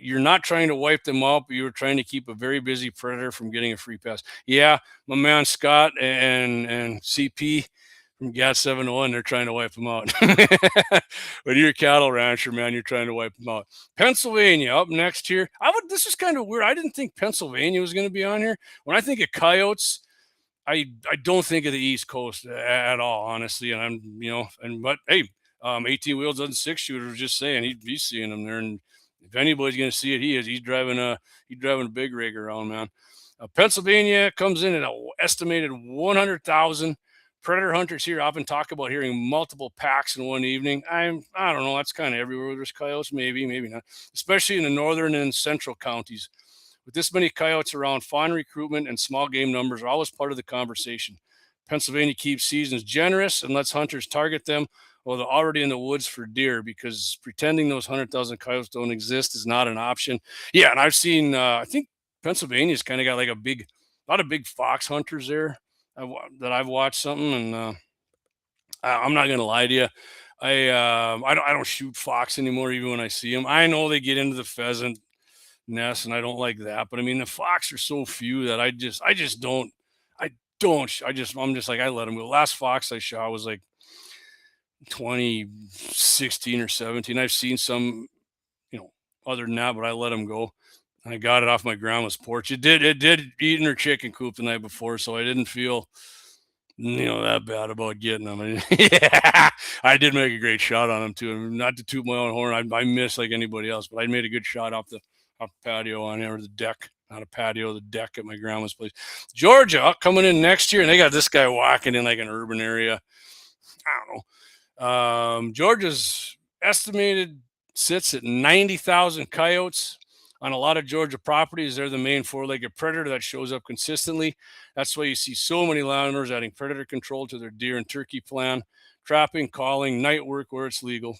you're not trying to wipe them out, but you were trying to keep a very busy predator from getting a free pass. Yeah, my man Scott and CP from GAT 701, they're trying to wipe them out. But you're a cattle rancher, man, you're trying to wipe them out. Pennsylvania up next here. This is kind of weird. I didn't think Pennsylvania was going to be on here. When I think of coyotes, I don't think of the East Coast at all, honestly. And but hey, 18 wheels doesn't 6-shooter. Just saying, he's seeing them there, and if anybody's going to see it, he is. He's driving a big rig around, man. Pennsylvania comes in at an estimated 100,000. Predator hunters here often talk about hearing multiple packs in one evening. I don't know. That's kind of everywhere there's coyotes, maybe not, especially in the northern and central counties. With this many coyotes around, fawn recruitment and small game numbers are always part of the conversation. Pennsylvania keeps seasons generous and lets hunters target them while they're already in the woods for deer, because pretending those 100,000 coyotes don't exist is not an option. Yeah, and I've seen, I think Pennsylvania's kind of got like a lot of big fox hunters there that I've watched something, and I'm not gonna lie to you. I don't shoot fox anymore, even when I see them. I know they get into the pheasant nest, and I don't like that. But I mean, the fox are so few that I'm just like, I let them go. Last fox I shot was like 2016 or 17. I've seen some, other than that, but I let them go. I got it off my grandma's porch. It did eat in her chicken coop the night before, so I didn't feel, that bad about getting them. Yeah, I did make a great shot on them too. Not to toot my own horn, I missed like anybody else, but I made a good shot off the patio on there, or the deck, not a patio, the deck at my grandma's place. Georgia coming in next year, and they got this guy walking in like an urban area. I don't know. Georgia's estimated sits at 90,000 coyotes. On a lot of Georgia properties, they're the main four-legged predator that shows up consistently. That's why you see so many landowners adding predator control to their deer and turkey plan, trapping, calling, night work where it's legal.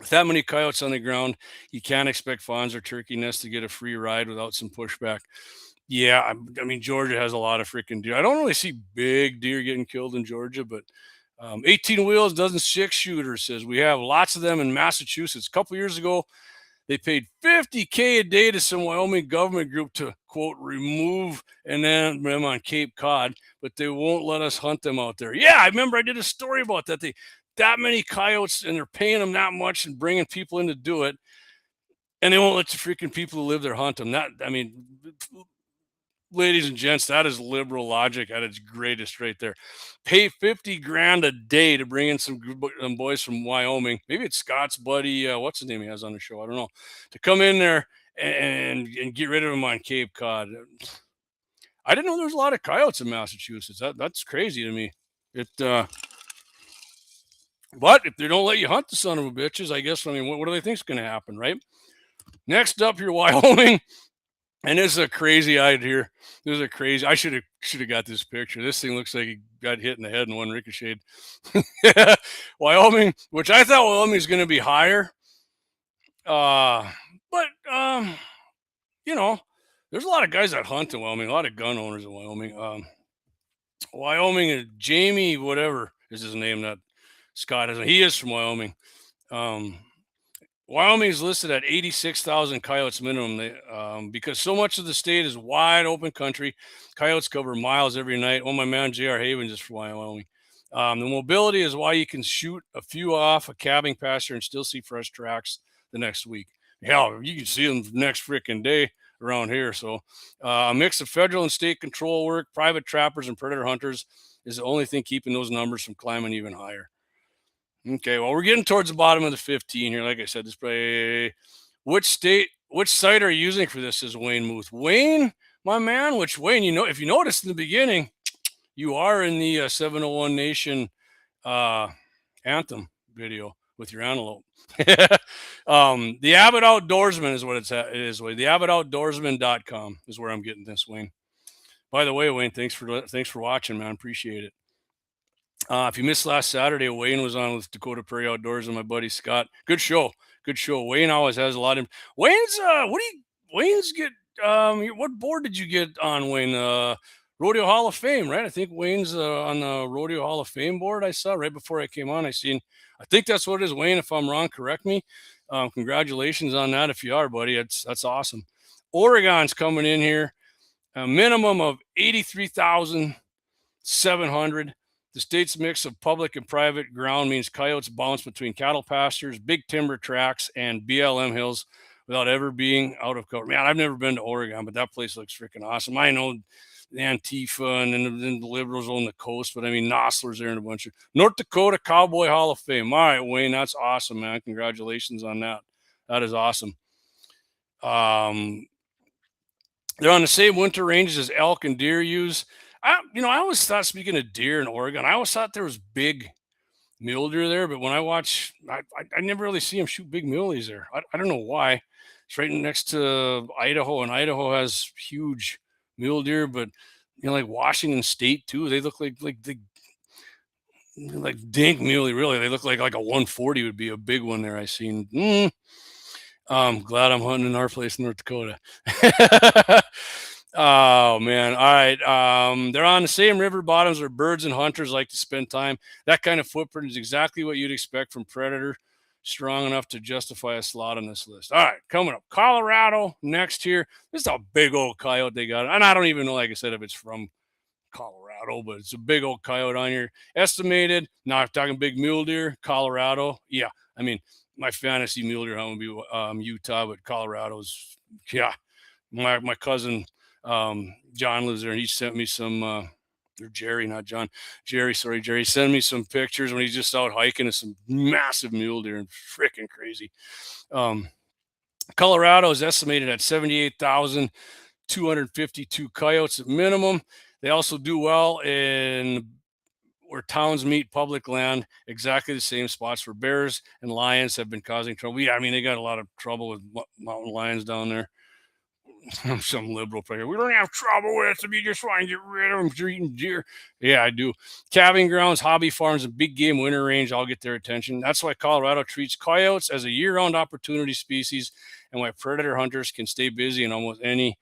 With that many coyotes on the ground, you can't expect fawns or turkey nests to get a free ride without some pushback. Yeah, I mean, Georgia has a lot of freaking deer. I don't really see big deer getting killed in Georgia, but 18 wheels doesn't 6-shooter, says we have lots of them in Massachusetts. A couple years ago, they paid $50K a day to some Wyoming government group to, quote, remove and then them on Cape Cod, but they won't let us hunt them out there. Yeah, I remember I did a story about that. That many coyotes, and they're paying them that much and bringing people in to do it, and they won't let the freaking people who live there hunt them. Ladies and gents, that is liberal logic at its greatest right there. Pay 50 grand a day to bring in some boys from Wyoming. Maybe it's Scott's buddy, what's his name he has on the show, I don't know, to come in there and get rid of him on Cape Cod. I didn't know there was a lot of coyotes in Massachusetts. That's crazy to me. But if they don't let you hunt the son of a bitches, I guess, what do they think is going to happen, right? Next up here, Wyoming. And this is a crazy idea here. This is a crazy. I should have got this picture. This thing looks like he got hit in the head and one ricocheted. Wyoming, which I thought Wyoming is going to be higher. But there's a lot of guys that hunt in Wyoming. A lot of gun owners in Wyoming. Wyoming is Jamie, whatever is his name. That Scott is. He is from Wyoming. Wyoming is listed at 86,000 coyotes minimum. Because so much of the state is wide open country. Coyotes cover miles every night. My man J.R. Havens is from Wyoming. The mobility is why you can shoot a few off a calving pasture and still see fresh tracks the next week. Hell, you can see them the next freaking day around here. So a mix of federal and state control work, private trappers, and predator hunters is the only thing keeping those numbers from climbing even higher. Okay, well, we're getting towards the bottom of the 15 here. Like I said, which site are you using for this, says Wayne Muth. Wayne, my man, Wayne, if you noticed in the beginning, you are in the 701 Nation anthem video with your antelope. The Avid Outdoorsman is what it is. The avidoutdoorsman.com is where I'm getting this, Wayne. By the way, Wayne, thanks for watching, man. Appreciate it. If you missed last Saturday, Wayne was on with Dakota Prairie Outdoors and my buddy Scott. Good show. Wayne always has a lot of. Wayne's what board did you get on, Wayne? Rodeo Hall of Fame, right? I think Wayne's on the Rodeo Hall of Fame board. I saw right before I came on. I think that's what it is, Wayne. If I'm wrong, correct me. Congratulations on that if you are, buddy. That's awesome. Oregon's coming in here, a minimum of 83,700. The state's mix of public and private ground means coyotes bounce between cattle pastures, big timber tracts, and BLM hills without ever being out of cover. Man, I've never been to Oregon, but that place looks freaking awesome. I know the Antifa and then the liberals on the coast, but I mean, Nosler's there and a bunch of North Dakota Cowboy Hall of Fame. All right, Wayne, that's awesome, man. Congratulations on that. That is awesome. They're on the same winter ranges as elk and deer use. I always thought, speaking of deer in Oregon, I always thought there was big mule deer there, but when I watch, I never really see them shoot big muleys there. I don't know why. It's right next to Idaho, and Idaho has huge mule deer, but like Washington State too. They look like dink muley. Really, they look like a 140 would be a big one there. I seen. I'm glad I'm hunting in our place in North Dakota. Oh man. All right. They're on the same river bottoms where birds and hunters like to spend time. That kind of footprint is exactly what you'd expect from predator, strong enough to justify a slot on this list. All right, coming up, Colorado next here. This is a big old coyote they got. And I don't even know, like I said, if it's from Colorado, but it's a big old coyote on here. Estimated, now I'm talking big mule deer, Colorado. Yeah, I mean, my fantasy mule deer hunt would be Utah, but Colorado's, yeah. My cousin John lives there, and he sent me some. Or Jerry, not John. Jerry, sorry, Jerry. Sent me some pictures when he's just out hiking and some massive mule deer and freaking crazy. Colorado is estimated at 78,252 coyotes at minimum. They also do well in where towns meet public land, exactly the same spots where bears and lions have been causing trouble. Yeah, I mean, they got a lot of trouble with mountain lions down there. Some liberal player. We don't have trouble with them. You just want to get rid of them for eating deer. Yeah, I do. Calving grounds, hobby farms, and big game winter range all get their attention. That's why Colorado treats coyotes as a year-round opportunity species, and why predator hunters can stay busy in almost any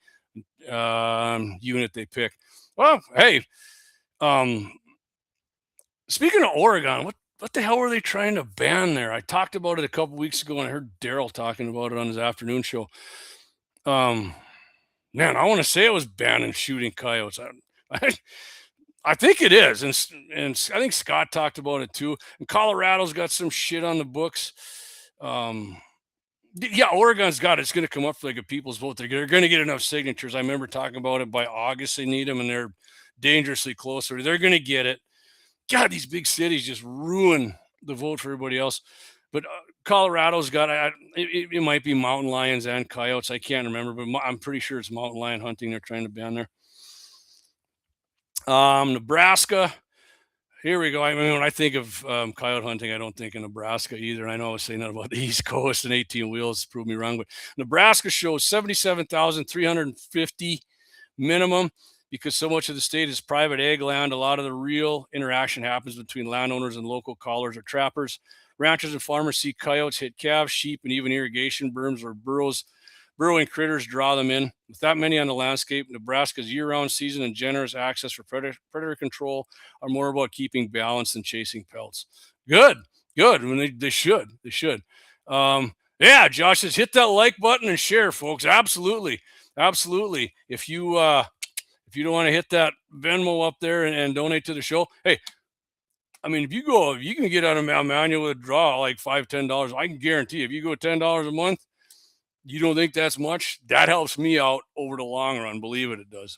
unit they pick. Well, hey, speaking of Oregon, what the hell were they trying to ban there? I talked about it a couple weeks ago, and I heard Daryl talking about it on his afternoon show. Man, I want to say it was banning shooting coyotes. I think it is, and I think Scott talked about it too. And Colorado's got some shit on the books. Yeah, Oregon's got it. It's going to come up for like a people's vote. They're going to get enough signatures. I remember talking about it by August. They need them, and they're dangerously close. They're going to get it. God, these big cities just ruin the vote for everybody else. But Colorado's got it might be mountain lions and coyotes. I can't remember, but I'm pretty sure it's mountain lion hunting they're trying to ban there. Nebraska. Here we go. I mean, when I think of coyote hunting, I don't think of Nebraska either. I know I was saying that about the East Coast and 18 wheels proved me wrong, but Nebraska shows 77,350 minimum. Because so much of the state is private ag land, a lot of the real interaction happens between landowners and local callers or trappers. Ranchers and farmers see coyotes hit calves, sheep, and even irrigation berms or burrowing critters draw them in. With that many on the landscape, Nebraska's year-round season and generous access for predator control are more about keeping balance than chasing pelts. Good. When they should. Yeah, Josh says hit that like button and share, folks. Absolutely. If you don't want to hit that Venmo up there and donate to the show, hey, I mean, if you can get on a manual withdrawal like $5-10. I can guarantee if you go $10 a month, you don't think that's much? That helps me out over the long run. Believe it does.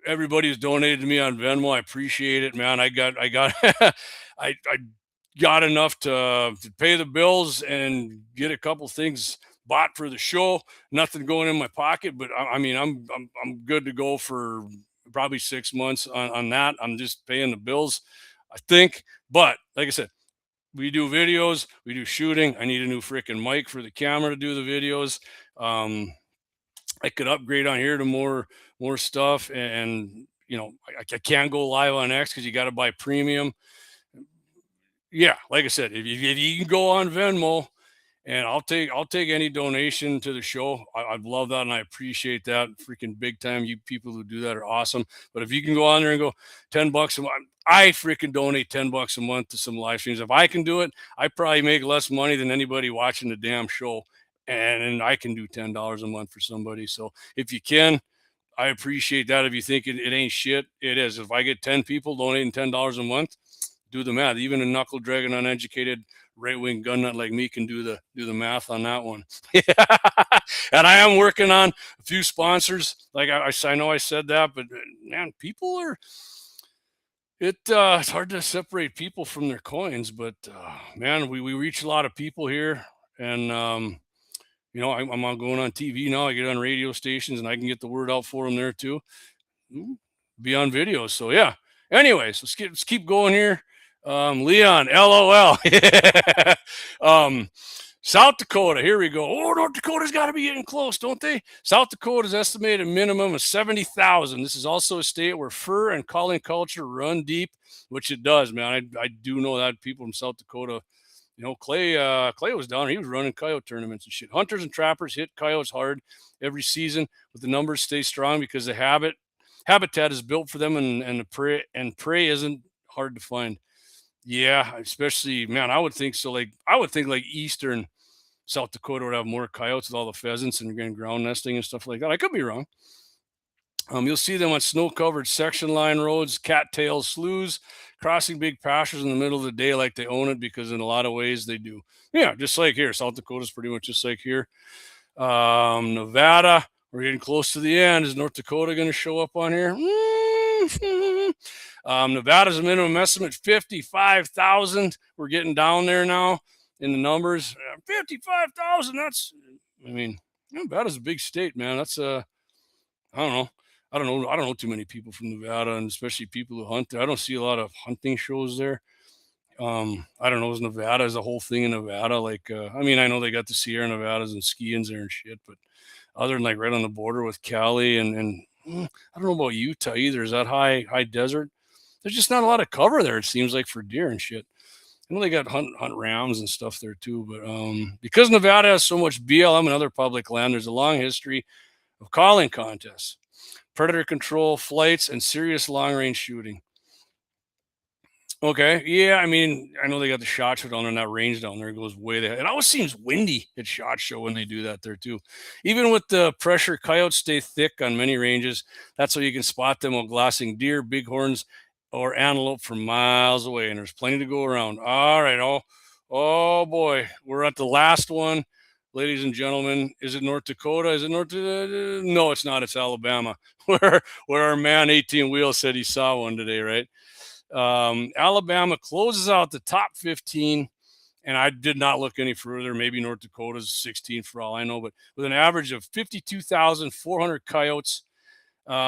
Everybody who's donated to me on Venmo, I appreciate it, man. I got I got enough to pay the bills and get a couple things bought for the show. Nothing going in my pocket, but I mean, I'm good to go for probably 6 months on that. I'm just paying the bills, I think. But like I said, we do videos, we do shooting. I need a new freaking mic for the camera to do the videos. I could upgrade on here to more stuff, and I can't go live on X because you got to buy premium. Yeah, like I said, if you can go on Venmo And I'll take any donation to the show. I'd love that, and I appreciate that freaking big time. You people who do that are awesome. But if you can go on there and go $10 a month, I freaking donate $10 a month to some live streams. If I can do it, I probably make less money than anybody watching the damn show, and I can do $10 a month for somebody. So if you can, I appreciate that. If you think it ain't shit, it is. If I get 10 people donating $10 a month, do the math. Even a knuckle dragging, uneducated right-wing gun nut like me can do the math on that one. And I am working on a few sponsors. Like I know I said that, but man, people are, it's hard to separate people from their coins. But man, we reach a lot of people here, and you know, I'm going on TV now. I get on radio stations, and I can get the word out for them there too. Be on video. So yeah. Anyways, let's keep going here. Leon, LOL. South Dakota, here we go. Oh, North Dakota's got to be getting close, don't they? South Dakota's estimated minimum of 70,000. This is also a state where fur and calling culture run deep, which it does, man. I do know that people from South Dakota, you know, Clay was down there. He was running coyote tournaments and shit. Hunters and trappers hit coyotes hard every season, but the numbers stay strong because the habitat is built for them, and the prey isn't hard to find. Yeah, especially, man, I would think so. I would think eastern South Dakota would have more coyotes with all the pheasants and ground nesting and stuff like that. I could be wrong. You'll see them on snow-covered section line roads, cattail sloughs, crossing big pastures in the middle of the day like they own it, because in a lot of ways they do. Yeah, just like here. South Dakota's pretty much just like here. Nevada, we're getting close to the end. Is North Dakota going to show up on here? Nevada's a minimum estimate 55,000. We're getting down there now in the numbers. 55,000. That's, I mean, Nevada's a big state, man. That's I don't know. I don't know too many people from Nevada, and especially people who hunt there. I don't see a lot of hunting shows there. I don't know. Is Nevada is a whole thing in Nevada? Like, I mean, I know they got the Sierra Nevadas and skiing there and shit, but other than like right on the border with Cali and I don't know about Utah either. Is that high desert? There's just not a lot of cover there, it seems like, for deer and shit. I know they got hunt rams and stuff there too, but because Nevada has so much BLM and other public land, there's a long history of calling contests, predator control, flights, and serious long-range shooting. Okay, yeah, I mean, I know they got the SHOT Show down there, and that range down there goes way there. It always seems windy at SHOT Show when they do that there too. Even with the pressure, coyotes stay thick on many ranges. That's how you can spot them while glassing deer, bighorns, or antelope from miles away, and there's plenty to go around. All right, oh boy, we're at the last one, ladies and gentlemen. Is it North Dakota? Is it North? No, it's not. It's Alabama, where our man 18 Wheel said he saw one today, right? Alabama closes out the top 15, and I did not look any further. Maybe North Dakota's 16 for all I know, but with an average of 52,400 coyotes.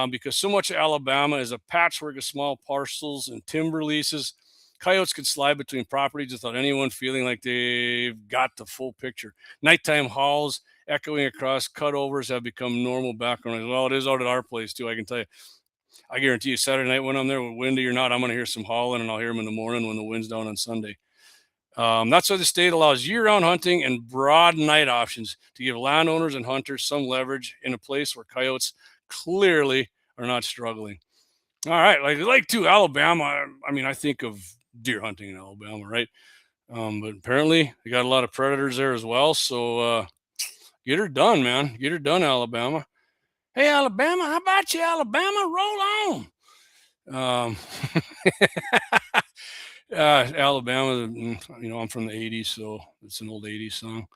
Because so much of Alabama is a patchwork of small parcels and timber leases, coyotes can slide between properties without anyone feeling like they've got the full picture. Nighttime howls echoing across cutovers have become normal background. Well, it is out at our place too, I can tell you. I guarantee you, Saturday night when I'm there, windy or not, I'm going to hear some howling, and I'll hear them in the morning when the wind's down on Sunday. That's why the state allows year-round hunting and broad night options to give landowners and hunters some leverage in a place where coyotes clearly are not struggling. All right, like to Alabama. I mean, I think of deer hunting in Alabama, right? But apparently they got a lot of predators there as well. So get her done, man. Get her done, Alabama. Hey, Alabama, how about you, Alabama? Roll on. Alabama, you know, I'm from the 80s, so it's an old 80s song.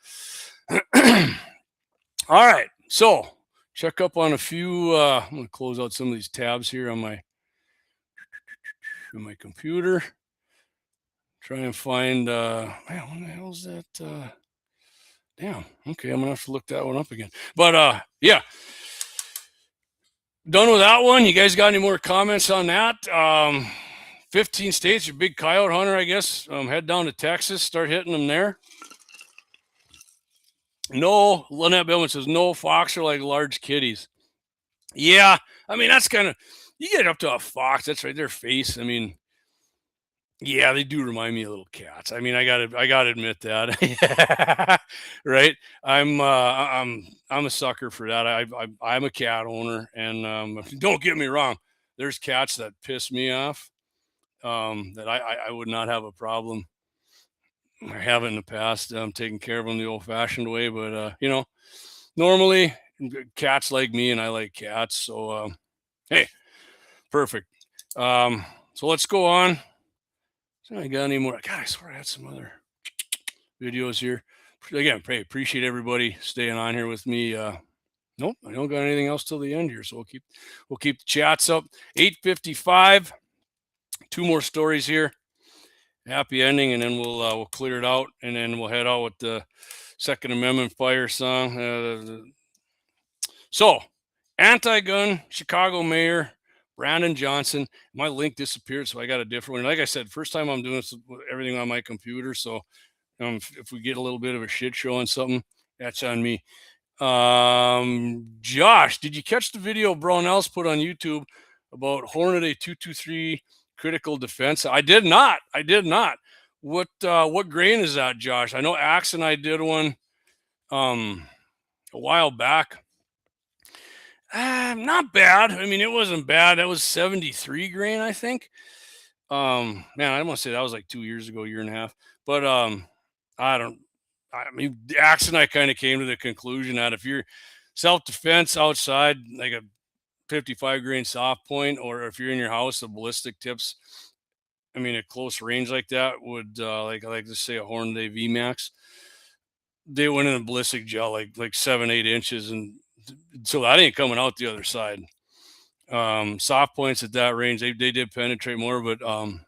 All right, so check up on a few. I'm going to close out some of these tabs here on my computer. Try and find, man, what the hell is that? Damn, okay, I'm going to have to look that one up again. But yeah. Done with that one. You guys got any more comments on that? 15 states, you're a big coyote hunter, I guess. Head down to Texas, start hitting them there. No, Lynette Billman says, no, fox are like large kitties. Yeah, I mean, that's kind of, you get up to a fox, that's right, their face. I mean, Yeah, they do remind me of little cats. I mean, I gotta admit that. Right? I'm a sucker for that. I'm a cat owner, and don't get me wrong, there's cats that piss me off. That I would not have a problem. I have in the past, taking care of them the old-fashioned way, but normally cats like me, and I like cats. So hey, perfect. So let's go on. So I got any more? God, I swear I had some other videos here. Again, appreciate everybody staying on here with me. Nope, I don't got anything else till the end here, so we'll keep the chats up. 8:55. Two more stories here. Happy ending, and then we'll clear it out, and then we'll head out with the Second Amendment fire song. So, anti-gun Chicago Mayor Brandon Johnson. My link disappeared, so I got a different one. Like I said, first time I'm doing this with everything on my computer, so if we get a little bit of a shit show on something, that's on me. Josh, did you catch the video Brownells put on YouTube about Hornady 223 critical defense? I did not. I did not. What grain is that, Josh? I know Axe and I did one a while back. Not bad. I mean, it wasn't bad. That was 73 grain, I think. Man, I must say that was like 2 years ago, year and a half. But I don't. I mean, Axe and I kind of came to the conclusion that if you're self-defense outside, like a 55 grain soft point, or if you're in your house, the ballistic tips. I mean, at close range like that would like to say a Hornady VMAX. They went in a ballistic gel like 7-8 inches, and so that ain't coming out the other side. Soft points at that range, they did penetrate more, but I'll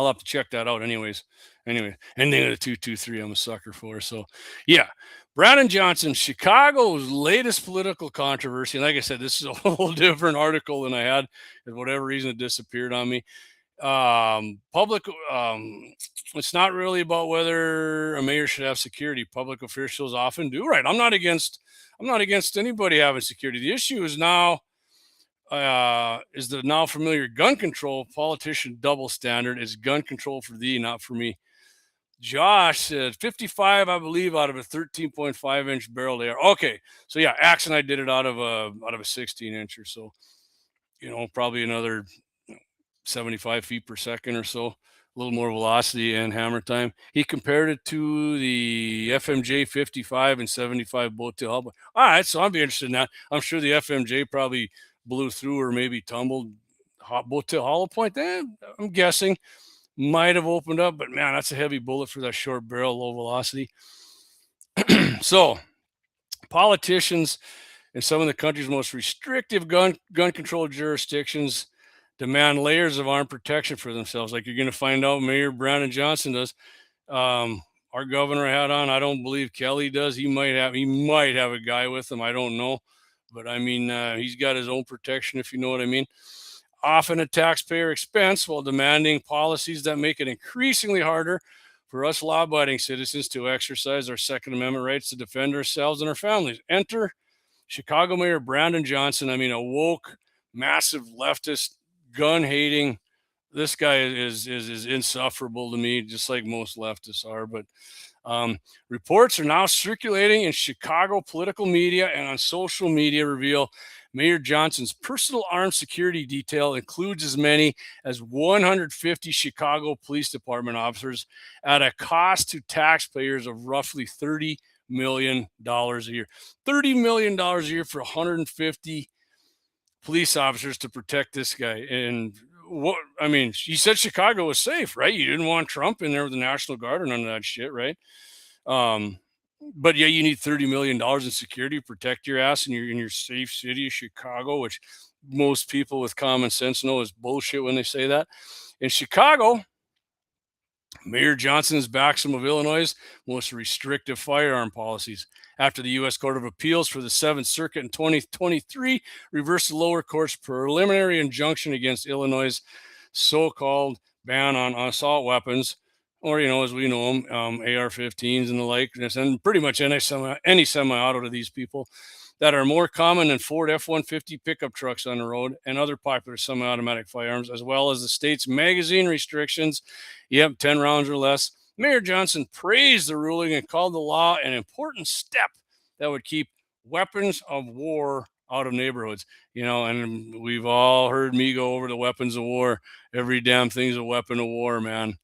have to check that out anyways. Anyway, ending at a 223, I'm a sucker for. So yeah, Brandon Johnson, Chicago's latest political controversy. And like I said, this is a whole different article than I had. For whatever reason, it disappeared on me. Public, it's not really about whether a mayor should have security. Public officials often do. Right. I'm not against anybody having security. The issue is now is the now familiar gun control politician double standard. Is gun control for thee, not for me. Josh said 55, I believe, out of a 13.5-inch barrel there. Okay, so yeah, Axe and I did it out of a 16-inch or so. Probably another 75 feet per second or so. A little more velocity and hammer time. He compared it to the FMJ 55 and 75 boat tail. All right, so I'd be interested in that. I'm sure the FMJ probably blew through or maybe tumbled boat tail hollow point. I'm guessing might have opened up, but man, that's a heavy bullet for that short barrel, low velocity. So, politicians in some of the country's most restrictive gun control jurisdictions demand layers of armed protection for themselves. Like you're going to find out Mayor Brandon Johnson does. Our governor had on. I don't believe Kelly does. He might have a guy with him. I don't know, but I mean, he's got his own protection, if you know what I mean. Often at taxpayer expense, while demanding policies that make it increasingly harder for us law-abiding citizens to exercise our Second Amendment rights to defend ourselves and our families. Enter Chicago Mayor Brandon Johnson. I mean, a woke, massive leftist, gun-hating. This guy is insufferable to me, just like most leftists are. But reports are now circulating in Chicago political media and on social media reveal Mayor Johnson's personal armed security detail includes as many as 150 Chicago Police Department officers at a cost to taxpayers of roughly $30 million a year. $30 million a year for 150 police officers to protect this guy. And he said Chicago was safe, right? You didn't want Trump in there with the National Guard or none of that shit, right? But yeah, you need $30 million in security to protect your ass in your safe city of Chicago, which most people with common sense know is bullshit when they say that. In Chicago, Mayor Johnson has backed some of Illinois' most restrictive firearm policies. After the U.S. Court of Appeals for the 7th Circuit in 2023 reversed the lower court's preliminary injunction against Illinois' so-called ban on assault weapons, or, as we know them, AR-15s and the like, and pretty much any semi-auto to these people. that are more common than Ford F-150 pickup trucks on the road and other popular semi-automatic firearms, as well as the state's magazine restrictions. Yep, 10 rounds or less. Mayor Johnson praised the ruling and called the law an important step that would keep weapons of war out of neighborhoods. And we've all heard me go over the weapons of war. Every damn thing's a weapon of war, man.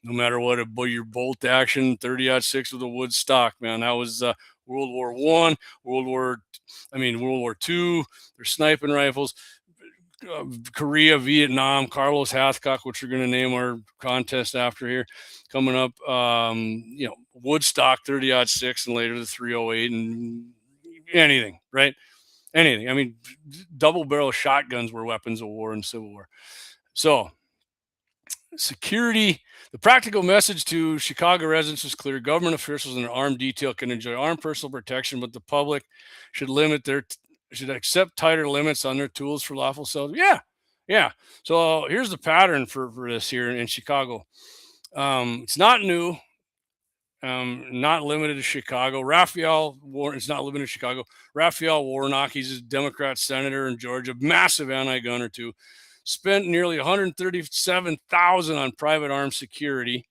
No matter what, your bolt action 30-06 with a wood stock, man. That was World War I, World War II. There's sniping rifles. Korea, Vietnam, Carlos Hathcock, which we're going to name our contest after here, coming up. Woodstock 30-06 and later the 308 and anything, right? Anything. Double barrel shotguns were weapons of war in Civil War. So security, the practical message to Chicago residents is clear. Government officials and their armed detail can enjoy armed personal protection, but the public should accept tighter limits on their tools for lawful sales. Yeah. So here's the pattern for this here in Chicago. It's not new. Not limited to Chicago. It's not limited to Chicago. Raphael Warnock, he's a Democrat senator in Georgia, massive anti-gunner too. Spent nearly $137,000 on private armed security,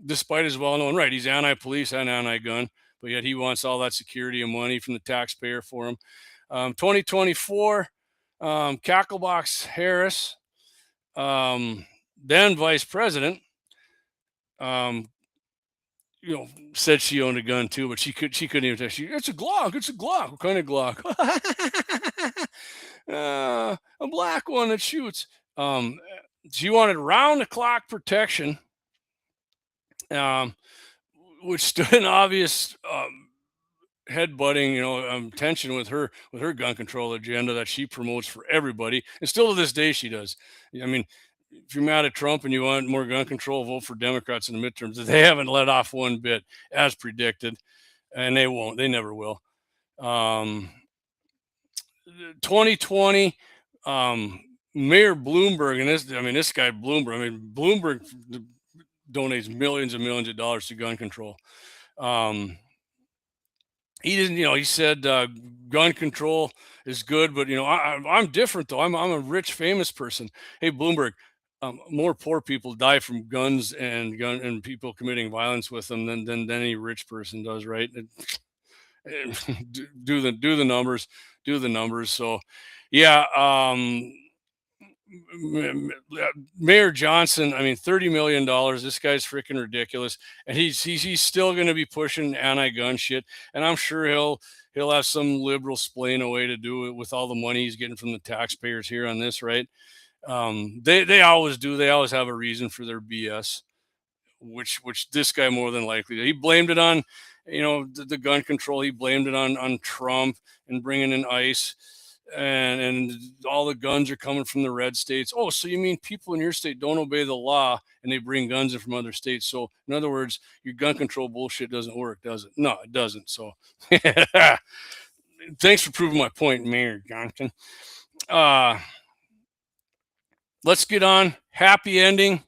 despite his well-known right. He's anti-police and anti-gun, but yet he wants all that security and money from the taxpayer for him. 2024, Cacklebox Harris, then vice president, said she owned a gun too, but she couldn't even tell. It's a Glock. What kind of Glock? A black one that shoots. She wanted round-the-clock protection, which stood in obvious headbutting, tension with her gun control agenda that she promotes for everybody, and still to this day she does. If you're mad at Trump and you want more gun control, vote for Democrats in the midterms. They haven't let off one bit, as predicted, and they won't. They never will. 2020, Mayor Bloomberg, and this guy Bloomberg donates millions and millions of dollars to gun control. He didn't, he said gun control is good, but I'm different though. I'm a rich, famous person. Hey, Bloomberg, more poor people die from guns and people committing violence with them than any rich person does, right? Do the numbers. So, yeah. Mayor Johnson, $30 million. This guy's freaking ridiculous, and he's still going to be pushing anti-gun shit. And I'm sure he'll have some liberal splaying away to do it with all the money he's getting from the taxpayers here on this, right? They always do. They always have a reason for their BS, which this guy more than likely did. He blamed it on, the gun control. He blamed it on Trump and bringing in ICE. And all the guns are coming from the red states. Oh, so you mean people in your state don't obey the law and they bring guns in from other states? So in other words, your gun control bullshit doesn't work, does it? No, it doesn't. So thanks for proving my point, Mayor Johnson. Let's get on. Happy ending.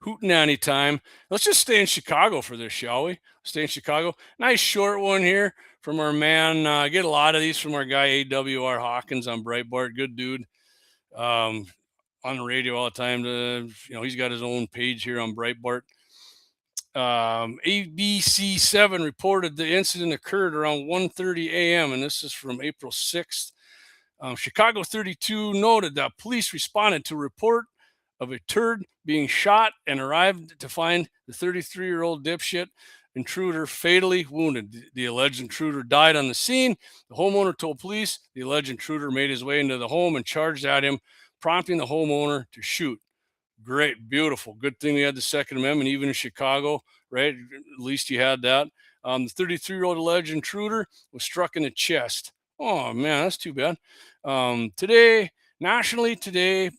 Hootenanny time. Let's just stay in Chicago for this, shall we? Stay in Chicago. Nice short one here from our man. I get a lot of these from our guy AWR Hawkins on Breitbart. Good dude. On the radio all the time. He's got his own page here on Breitbart. ABC7 reported the incident occurred around 1:30 a.m. and this is from April 6th. Chicago 32 noted that police responded to a report of a turd being shot and arrived to find the 33-year-old dipshit intruder fatally wounded. The alleged intruder died on the scene. The homeowner told police the alleged intruder made his way into the home and charged at him, prompting the homeowner to shoot. Great, beautiful. Good thing we had the Second Amendment, even in Chicago, right? At least you had that. The 33-year-old alleged intruder was struck in the chest. Oh, man, that's too bad. National Today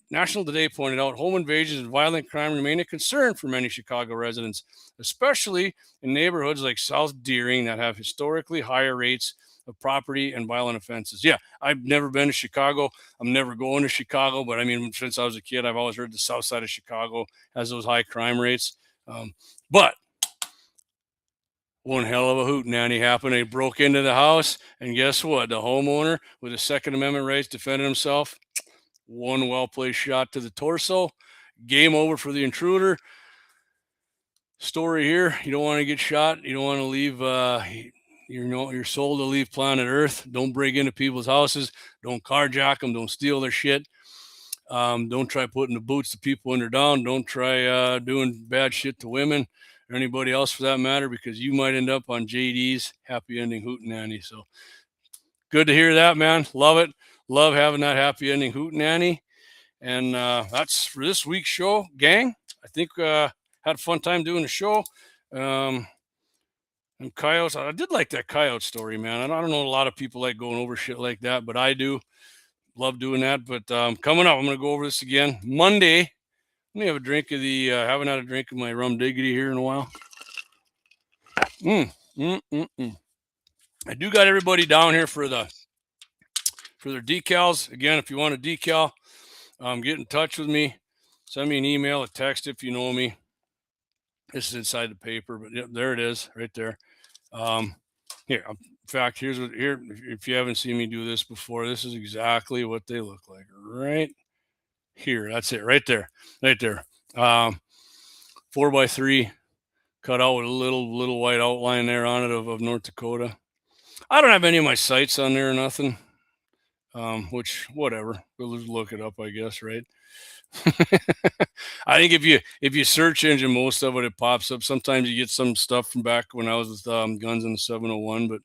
pointed out home invasions and violent crime remain a concern for many Chicago residents, especially in neighborhoods like South Deering that have historically higher rates of property and violent offenses. Yeah, I've never been to Chicago. I'm never going to Chicago, but since I was a kid, I've always heard the south side of Chicago has those high crime rates. But one hell of a hootenanny happened. They broke into the house, and guess what? The homeowner, with his Second Amendment rights, defended himself. One well-placed shot to the torso. Game over for the intruder. Story here: you don't want to get shot. You don't want to leave your soul to leave planet Earth. Don't break into people's houses. Don't carjack them. Don't steal their shit. Don't try putting the boots to people when they're down. Don't try doing bad shit to women or anybody else for that matter, because you might end up on JD's happy ending hootenanny. So good to hear that, man. Love it. Love having that happy ending hootenanny. And that's for this week's show, gang. I think had a fun time doing the show. And coyotes, I did like that coyote story, man. I don't know a lot of people like going over shit like that, but I do. Love doing that. But coming up, I'm going to go over this again Monday. Let me have a drink of the haven't had a drink of my rum diggity here in a while. I do got everybody down here for their decals. Again, if you want a decal, get in touch with me. Send me an email, a text if you know me. This is inside the paper, but yep, there it is, right there. Here, in fact, here's what here. If you haven't seen me do this before, this is exactly what they look like, right here. That's it, right there, right there. 4x3 cut out with a little white outline there on it of North Dakota. I don't have any of my sites on there or nothing. Which whatever, we'll just look it up, I guess, right? I think if you search engine most of it pops up. Sometimes you get some stuff from back when I was with guns in the 701, but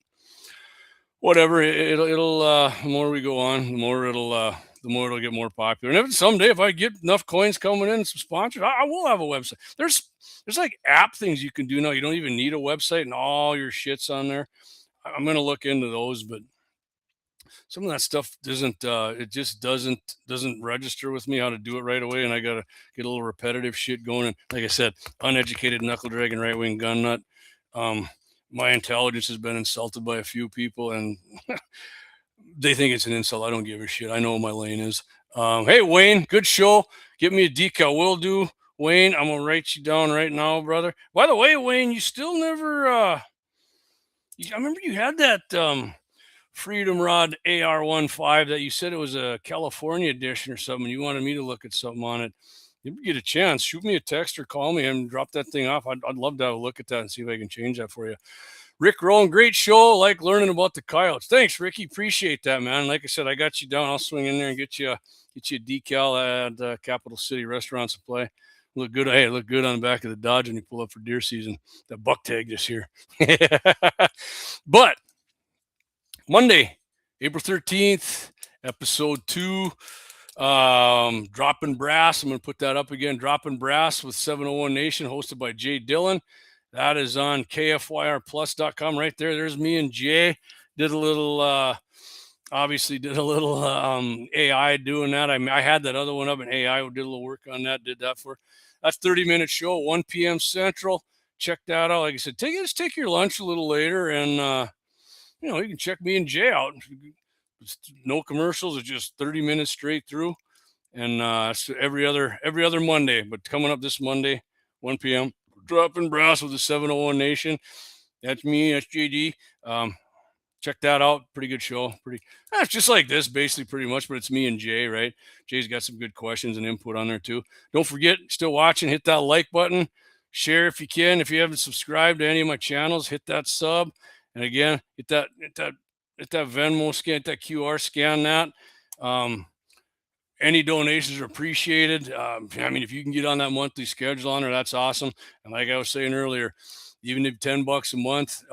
whatever. It'll the more we go on, the more it'll get more popular. And if someday if I get enough coins coming in, some sponsors, I will have a website. There's like app things you can do now. You don't even need a website, and all your shit's on there. I'm gonna look into those, but some of that stuff doesn't it just doesn't register with me how to do it right away, and I gotta get a little repetitive shit going. And like I said, uneducated knuckle dragging right wing gun nut. My intelligence has been insulted by a few people, and they think it's an insult. I don't give a shit. I know what my lane is. Hey Wayne, good show. Give me a decal. Will do. Wayne, I'm gonna write you down right now, brother. By the way, Wayne, you still never I remember you had that Freedom Rod AR-15 that you said it was a California edition or something. You wanted me to look at something on it. If you get a chance, shoot me a text or call me and drop that thing off. I'd love to have a look at that and see if I can change that for you. Rick Rowan, great show. Like learning about the coyotes. Thanks, Ricky. Appreciate that, man. Like I said, I got you down. I'll swing in there and get you a decal at Capital City Restaurant Supply. Look good. Hey, look good on the back of the Dodge when you pull up for deer season. That buck tag this year. But Monday, April 13th, episode 2, Dropping Brass. I'm going to put that up again. Dropping Brass with 701 Nation, hosted by Jay Dillon. That is on kfyrplus.com right there. There's me and Jay. Did a little, AI doing that. I had that other one up in AI. Did a little work on that. Did that for, that's 30-minute show, 1 p.m. Central. Check that out. Like I said, take your lunch a little later, and you can check me and Jay out. It's no commercials. It's just 30 minutes straight through, and it's every other Monday. But coming up this Monday, 1 p.m. Dropping Brass with the 701 Nation. That's me. That's JD. Check that out. Pretty good show. It's just like this, basically, pretty much. But it's me and Jay, right? Jay's got some good questions and input on there too. Don't forget, still watching, hit that like button. Share if you can. If you haven't subscribed to any of my channels, hit that sub. And again, hit that Venmo scan, hit that QR, scan that. Any donations are appreciated. If you can get on that monthly schedule on there, that's awesome. And like I was saying earlier, even if $10 a month,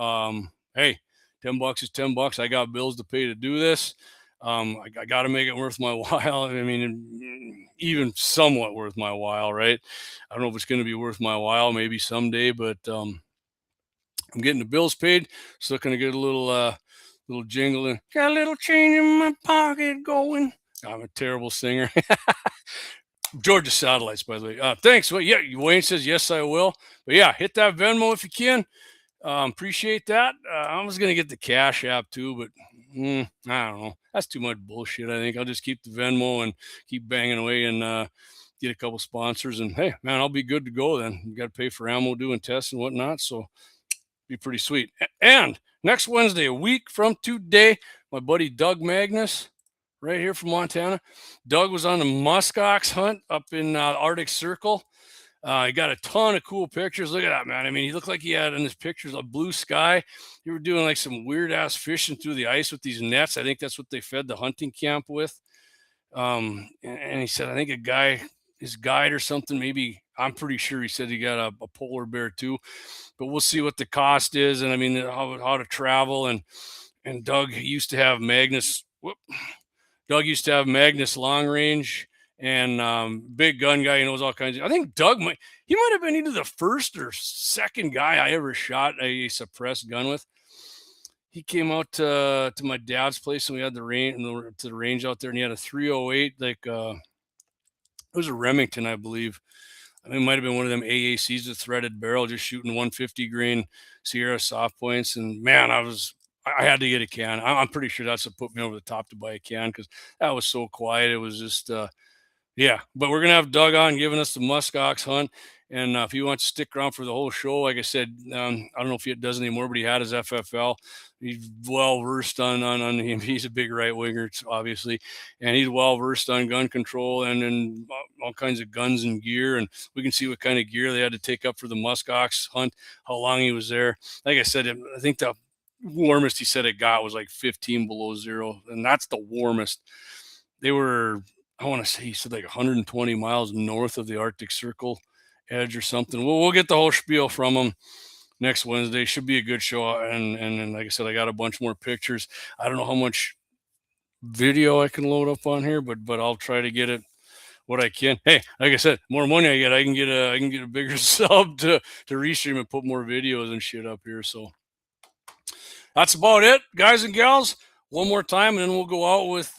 hey, $10 is $10. I got bills to pay to do this. I got to make it worth my while. I mean, even somewhat worth my while, right? I don't know if it's going to be worth my while, maybe someday, but I'm getting the bills paid. So looking to get a little jingle in. Got a little change in my pocket going. I'm a terrible singer. Georgia Satellites, by the way. Thanks. Well, yeah, Wayne says yes, I will. But yeah, hit that Venmo if you can. Appreciate that. I was gonna get the Cash App too, but I don't know. That's too much bullshit. I think I'll just keep the Venmo and keep banging away and get a couple sponsors. And hey, man, I'll be good to go then. You got to pay for ammo, doing tests and whatnot. So Be pretty sweet. And next Wednesday, a week from today, my buddy Doug Magnus, right here from Montana. Doug was on the muskox hunt up in Arctic Circle. He got a ton of cool pictures. Look at that, man. I mean, he looked like he had in his pictures a blue sky. You were doing like some weird ass fishing through the ice with these nets. I think that's what they fed the hunting camp with. And he said, I think his guide or something, maybe, I'm pretty sure he said he got a polar bear too, but we'll see what the cost is. And I mean, how to travel. And Doug used to have Magnus long range. And big gun guy, he knows all kinds of. I think Doug might have been either the first or second guy I ever shot a suppressed gun with. He came out to my dad's place, and we had the range out there, and he had a 308, like it was a Remington, I believe. I mean, it might have been one of them AACs with threaded barrel, just shooting 150 grain Sierra soft points. And man, I had to get a can. I'm pretty sure that's what put me over the top to buy a can, because that was so quiet. It was just yeah, but we're going to have Doug on giving us the muskox hunt. And if he wants to stick around for the whole show, like I said, I don't know if he does anymore, but he had his FFL. He's well versed on him. He's a big right winger, obviously, and he's well versed on gun control and all kinds of guns and gear. And we can see what kind of gear they had to take up for the muskox hunt, how long he was there. Like I said, I think the warmest he said it got was like 15 below zero, and that's the warmest. They were, I want to say, he said like 120 miles north of the Arctic Circle edge or something. We'll get the whole spiel from him next Wednesday. Should be a good show. And like I said, I got a bunch more pictures. I don't know how much video I can load up on here, but I'll try to get it what I can. Hey, like I said, more money I get, I can get a bigger sub to restream and put more videos and shit up here. So that's about it, guys and gals. One more time, and then we'll go out with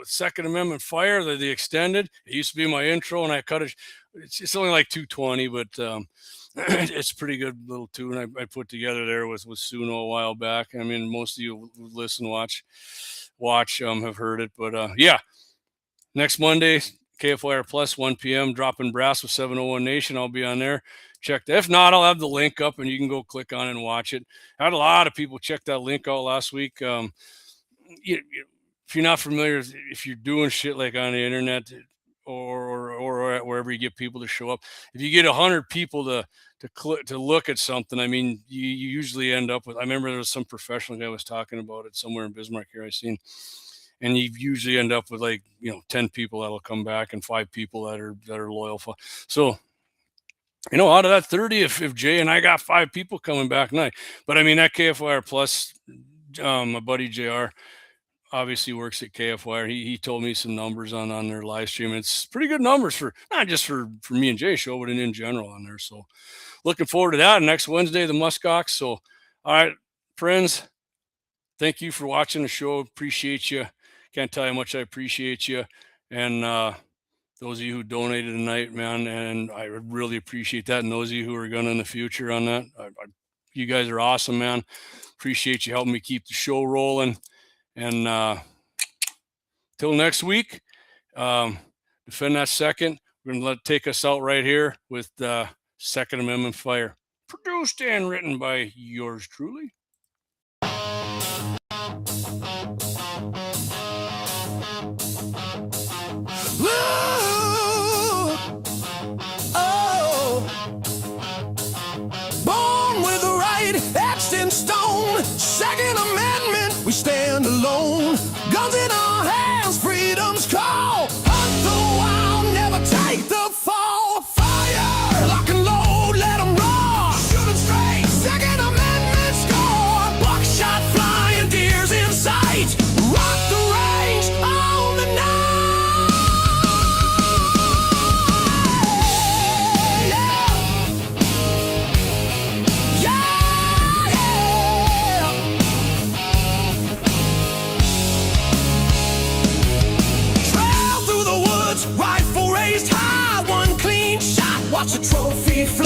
Second Amendment Fire, the extended. It used to be my intro, and I cut it. It's only like 220, but it's a pretty good little tune I put together there with Suno a while back. I mean, most of you who listen, watch, have heard it. But yeah, next Monday, KFYR Plus, 1 p.m., dropping brass with 701 Nation. I'll be on there. Check that. If not, I'll have the link up and you can go click on it and watch it. I had a lot of people check that link out last week. If you're not familiar, if you're doing shit like on the internet or wherever you get people to show up, if you get 100 people to look at something, I mean, you usually end up with. I remember there was some professional guy was talking about it somewhere in Bismarck here I seen, and you usually end up with 10 people that'll come back and 5 people that are loyal. So. Out of that 30, if Jay and I got 5 people coming back, nice. But I mean, that KFYR Plus, my buddy JR obviously works at KFYR. He told me some numbers on their live stream. It's pretty good numbers for not just for me and Jay show, but in general on there. So looking forward to that. Next Wednesday, the muskox. So, all right, friends, thank you for watching the show. Appreciate you. Can't tell you how much I appreciate you. And, those of you who donated tonight, man, and I really appreciate that. And those of you who are going to in the future on that, you guys are awesome, man. Appreciate you helping me keep the show rolling. And till next week, defend that second. We're going to take us out right here with Second Amendment Fire. Produced and written by yours truly. In stone, Second Amendment, we stand alone. Guns in our hands, freedom's call. Hunt the wild, never take the fall. Fire, lock and load, let them roar. Shoot 'em straight, Second Amendment score. Buckshot flying, deers in sight. Rock the range on the night. Rifle raised high, one clean shot. Watch the trophy fly.